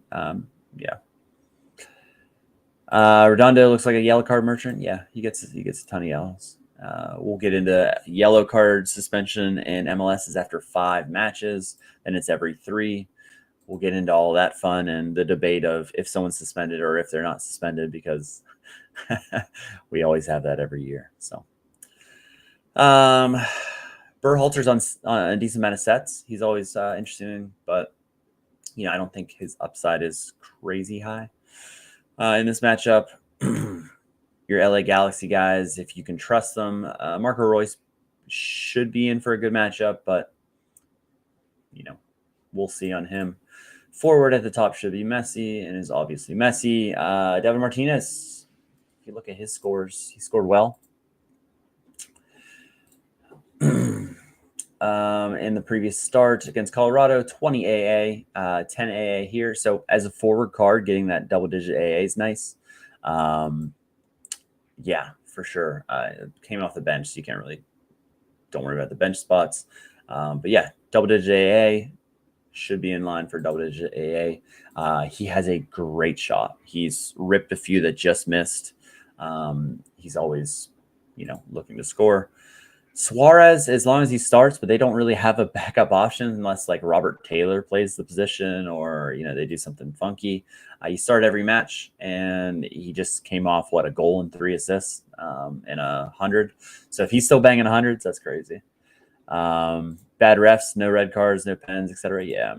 Redondo looks like a yellow card merchant. Yeah, he gets a ton of yellows. We'll get into yellow card suspension in MLS is after 5 matches, and it's every 3. We'll get into all that fun and the debate of if someone's suspended or if they're not suspended, because we always have that every year. So, Berhalter's on a decent amount of sets. He's always interesting, but I don't think his upside is crazy high in this matchup. Your LA Galaxy guys, if you can trust them, Marco Royce should be in for a good matchup, but we'll see on him. Forward at the top should be Messi, and is obviously Messi. Devin Martinez, if you look at his scores, he scored well. In the previous start against Colorado, 20 AA, 10 AA here. So as a forward card, getting that double-digit AA is nice. Yeah, for sure. Came off the bench, so you don't worry about the bench spots. But yeah, double-digit AA should be in line for double-digit AA. He has a great shot. He's ripped a few that just missed. He's always, looking to score. Suarez, as long as he starts, but they don't really have a backup option unless like Robert Taylor plays the position or, they do something funky. He started every match, and he just came off, a goal and 3 assists in 100. So if he's still banging 100s, that's crazy. Bad refs, no red cards, no pens, etc. Yeah,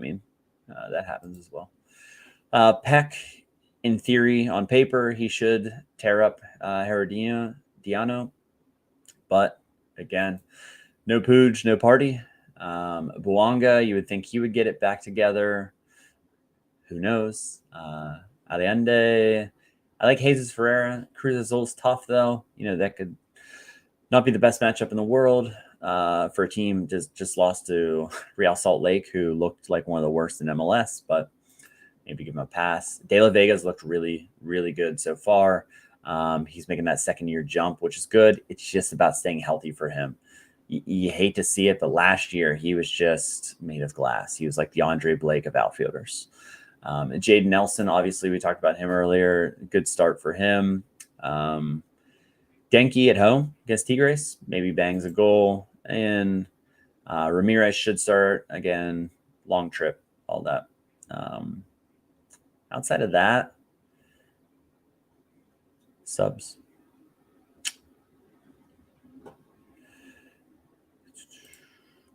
that happens as well. Peck, in theory, on paper, he should tear up Herediano, but again, no Pooch, no party. Bouanga, you would think he would get it back together. Who knows? Allende. I like Jesus Ferreira. Cruz Azul's tough, though. That could not be the best matchup in the world for a team just lost to Real Salt Lake, who looked like one of the worst in MLS, but maybe give him a pass. De La Vega's looked really, really good so far. He's making that second-year jump, which is good. It's just about staying healthy for him. You hate to see it, but last year he was just made of glass. He was like the Andre Blake of outfielders. Jaden Nelson, obviously, we talked about him earlier. Good start for him. Denki at home against Tigres, maybe bangs a goal. And Ramirez should start again. Long trip, all that. Outside of that, subs.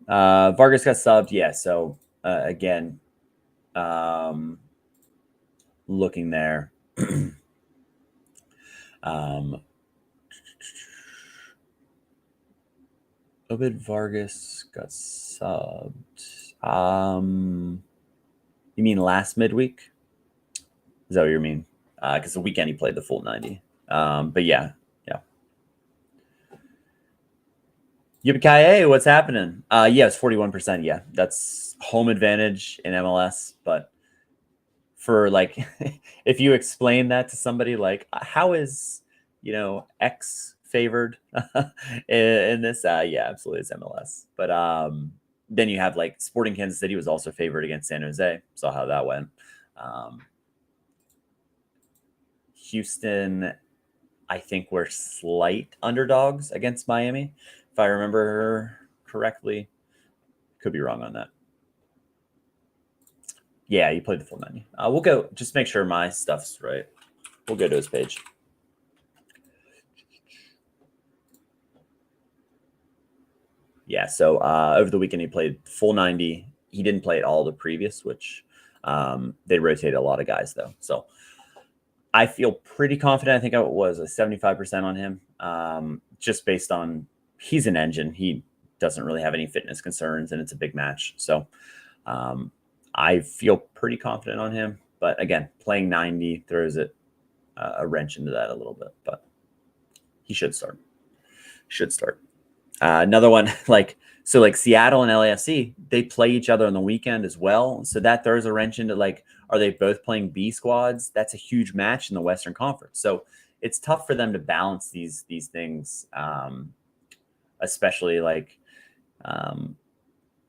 Vargas got subbed. Yeah. So again, looking there. Obed Vargas got subbed. You mean last midweek? Is that what you mean? Because the weekend he played the full 90. But yeah. Yippee-ki-yay, what's happening? Yeah, it's 41%. Yeah, that's home advantage in MLS. But for if you explain that to somebody, how is, X favored in this? Yeah, absolutely, it's MLS. But then you have Sporting Kansas City was also favored against San Jose. Saw how that went. Houston I think we're slight underdogs against Miami, if I remember correctly. Could be wrong on that. Yeah, you played the full menu. We'll go, just make sure my stuff's right. We'll go to his page. Yeah, so over the weekend he played full 90. He didn't play at all the previous, which they rotated a lot of guys though. So I feel pretty confident. I think it was a 75% on him, just based on he's an engine. He doesn't really have any fitness concerns, and it's a big match. So I feel pretty confident on him. But again, playing 90 throws it a wrench into that a little bit. But he should start. Another one, like Seattle and LAFC, they play each other on the weekend as well. So that throws a wrench into, like, are they both playing B squads? That's a huge match in the Western Conference. So it's tough for them to balance these things, especially like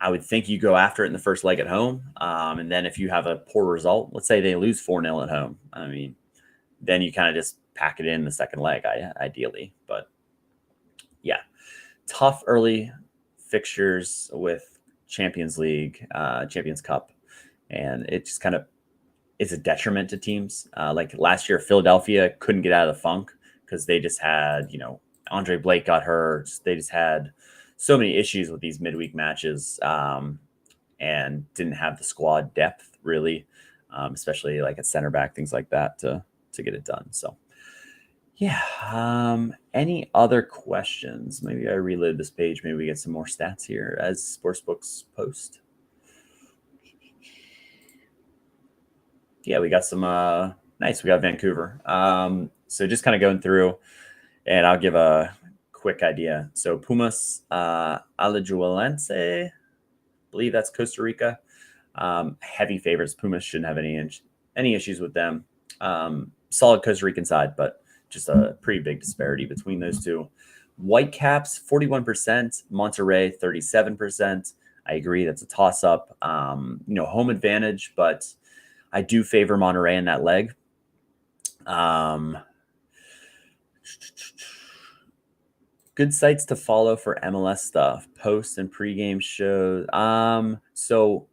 I would think you go after it in the first leg at home. And then if you have a poor result, let's say they lose 4-0 at home, I mean, then you kind of just pack it in the second leg, ideally. But yeah, tough early fixtures with Champions League, Champions Cup, and it just kind of is a detriment to teams. Like last year, Philadelphia couldn't get out of the funk because they just had, Andre Blake got hurt. They just had so many issues with these midweek matches, and didn't have the squad depth really, especially like at center back, things like that to get it done. So yeah. Any other questions? Maybe I reload this page. Maybe we get some more stats here as sportsbooks post. Yeah, we got some nice. We got Vancouver. So just kind of going through, and I'll give a quick idea. So Pumas Alajuelense, I believe that's Costa Rica. Heavy favorites. Pumas shouldn't have any issues with them. Solid Costa Rican side, but just a pretty big disparity between those two. Whitecaps, 41%, Monterrey, 37%. I agree, that's a toss-up. Home advantage, but I do favor Monterrey in that leg. Good sites to follow for MLS stuff, post and pregame shows. So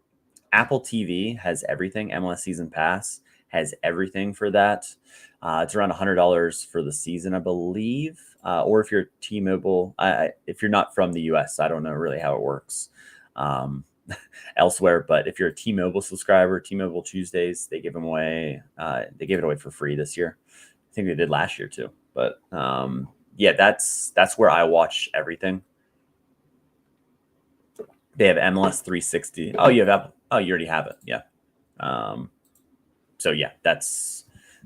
Apple TV has everything. MLS Season Pass has everything for that. It's around $100 for the season, I believe. Or if you're T-Mobile, if you're not from the US, I don't know really how it works elsewhere. But if you're a T-Mobile subscriber, T-Mobile Tuesdays, they give them away. They gave it away for free this year. I think they did last year too. But yeah, that's where I watch everything. They have MLS 360. Oh, you have Apple. Oh, you already have it. Yeah. So yeah,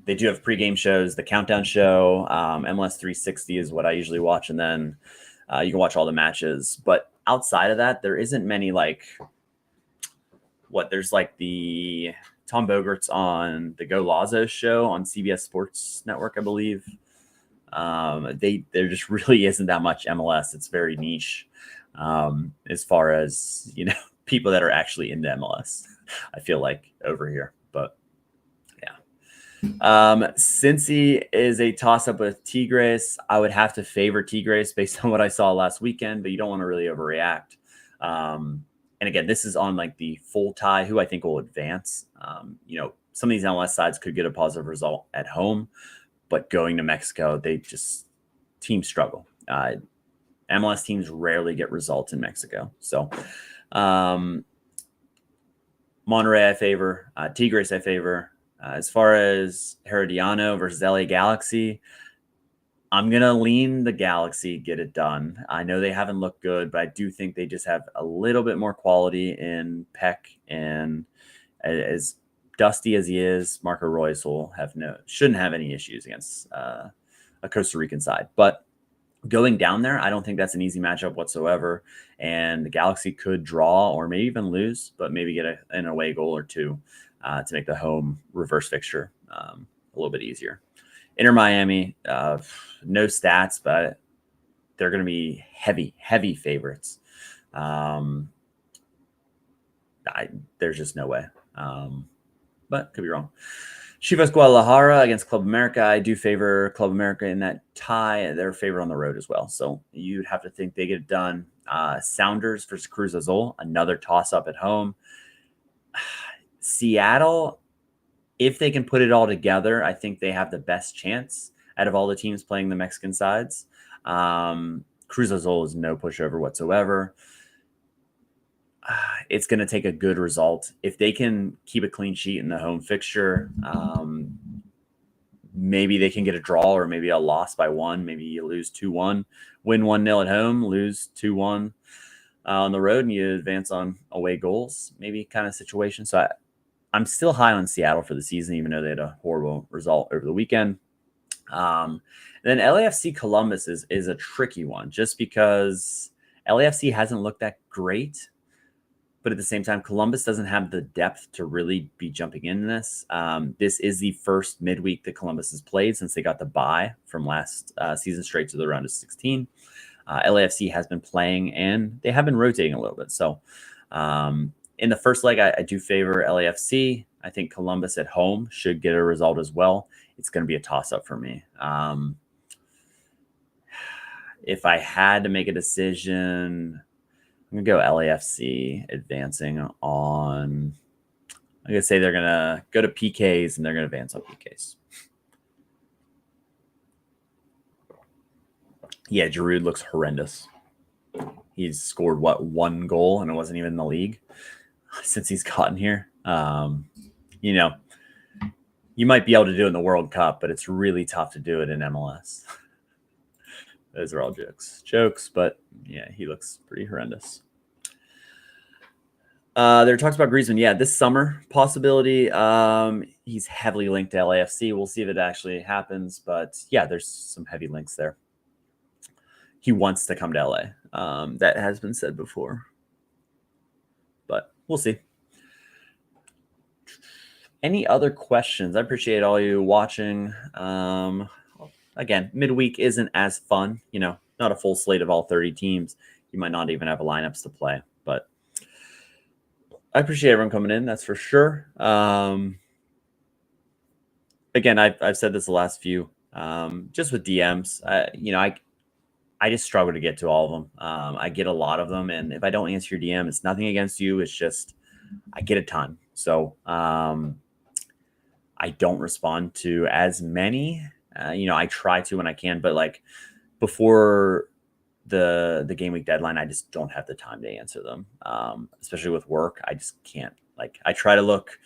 they do have pregame shows, the countdown show. MLS 360 is what I usually watch, and then you can watch all the matches. But outside of that, there isn't many there's like the Tom Bogert's on the Go Lazo show on CBS Sports Network, I believe. There just really isn't that much MLS. It's very niche as far as people that are actually into MLS. I feel like over here, but yeah. Cincy is a toss-up with Tigres. I would have to favor Tigres based on what I saw last weekend, but you don't want to really overreact. And again, this is on like the full tie, who I think will advance. Some of these MLS sides could get a positive result at home, but going to Mexico, teams struggle. MLS teams rarely get results in Mexico. So Monterrey I favor, Tigres I favor. As far as Herediano versus LA Galaxy, I'm going to lean the Galaxy, get it done. I know they haven't looked good, but I do think they just have a little bit more quality in Peck, and as dusty as he is, Marco Reus shouldn't have any issues against a Costa Rican side. But going down there, I don't think that's an easy matchup whatsoever. And the Galaxy could draw or maybe even lose, but maybe get an away goal or two to make the home reverse fixture a little bit easier. Inter Miami, no stats, but they're going to be heavy favorites. There's just no way. But could be wrong. Chivas Guadalajara against Club America. I do favor Club America in that tie. They're favored on the road as well. So you'd have to think they get it done. Sounders versus Cruz Azul, another toss-up at home. Seattle, if they can put it all together, I think they have the best chance out of all the teams playing the Mexican sides. Cruz Azul is no pushover whatsoever. It's going to take a good result. If they can keep a clean sheet in the home fixture, maybe they can get a draw or maybe a loss by 1. Maybe you lose 2-1, win 1-0 at home, lose 2-1 on the road, and you advance on away goals, maybe kind of situation. So I'm still high on Seattle for the season, even though they had a horrible result over the weekend. Then LAFC Columbus is a tricky one just because LAFC hasn't looked that great. But at the same time, Columbus doesn't have the depth to really be jumping in this. This is the first midweek that Columbus has played since they got the bye from last season straight to the round of 16. LAFC has been playing, and they have been rotating a little bit. So in the first leg, I do favor LAFC. I think Columbus at home should get a result as well. It's going to be a toss-up for me. If I had to make a decision, I'm going to go LAFC advancing on, I'm going to say they're going to go to PKs and they're going to advance on PKs. Yeah, Giroud looks horrendous. He's scored, 1 goal, and it wasn't even in the league since he's gotten here. You might be able to do it in the World Cup, but it's really tough to do it in MLS. Those are all jokes, but yeah, he looks pretty horrendous. There are talks about Griezmann. Yeah, this summer possibility. He's heavily linked to LAFC. We'll see if it actually happens, but yeah, there's some heavy links there. He wants to come to LA. That has been said before, but we'll see. Any other questions? I appreciate all you watching. Again, midweek isn't as fun, not a full slate of all 30 teams. You might not even have lineups to play, but I appreciate everyone coming in. That's for sure. Again, I've said this the last few, just with DMs, I just struggle to get to all of them. I get a lot of them. And if I don't answer your DM, it's nothing against you. It's just, I get a ton. So, I don't respond to as many. I try to when I can, but before the game week deadline, I just don't have the time to answer them. Especially with work, I just can't. I try to look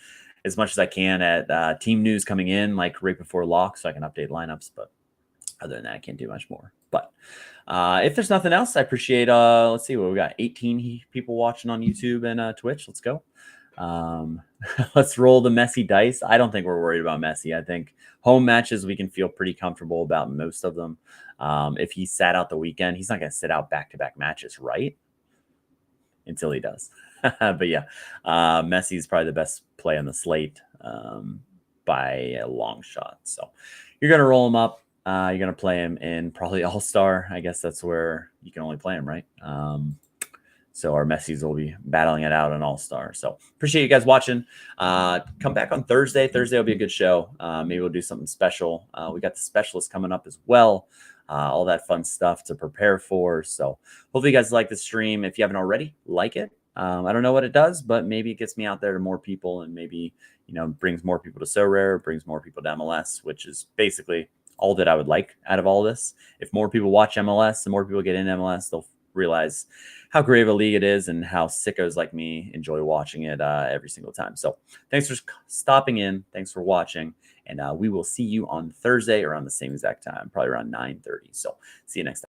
as much as I can at team news coming in right before lock, so I can update lineups. But other than that, I can't do much more. But if there's nothing else, I appreciate. Let's see what we got. 18 people watching on YouTube and Twitch. Let's go. Let's roll the Messi dice. I don't think we're worried about Messi. I think home matches, we can feel pretty comfortable about most of them. If he sat out the weekend, he's not going to sit out back-to-back matches, right? Until he does. But yeah, Messi is probably the best play on the slate by a long shot. So you're going to roll him up. You're going to play him in probably All-Star. I guess that's where you can only play him, right? So our Messis will be battling it out in All-Star. So appreciate you guys watching. Come back on Thursday. Thursday will be a good show. Maybe we'll do something special. We got the specialist coming up as well. All that fun stuff to prepare for. So hopefully you guys like the stream. If you haven't already, like it. I don't know what it does, but maybe it gets me out there to more people and maybe, brings more people to Sorare, brings more people to MLS, which is basically all that I would like out of all this. If more people watch MLS and more people get in MLS, they'll realize how great of a league it is and how sickos like me enjoy watching it every single time. So thanks for stopping in. Thanks for watching. And we will see you on Thursday around the same exact time, probably around 9:30. So see you next time.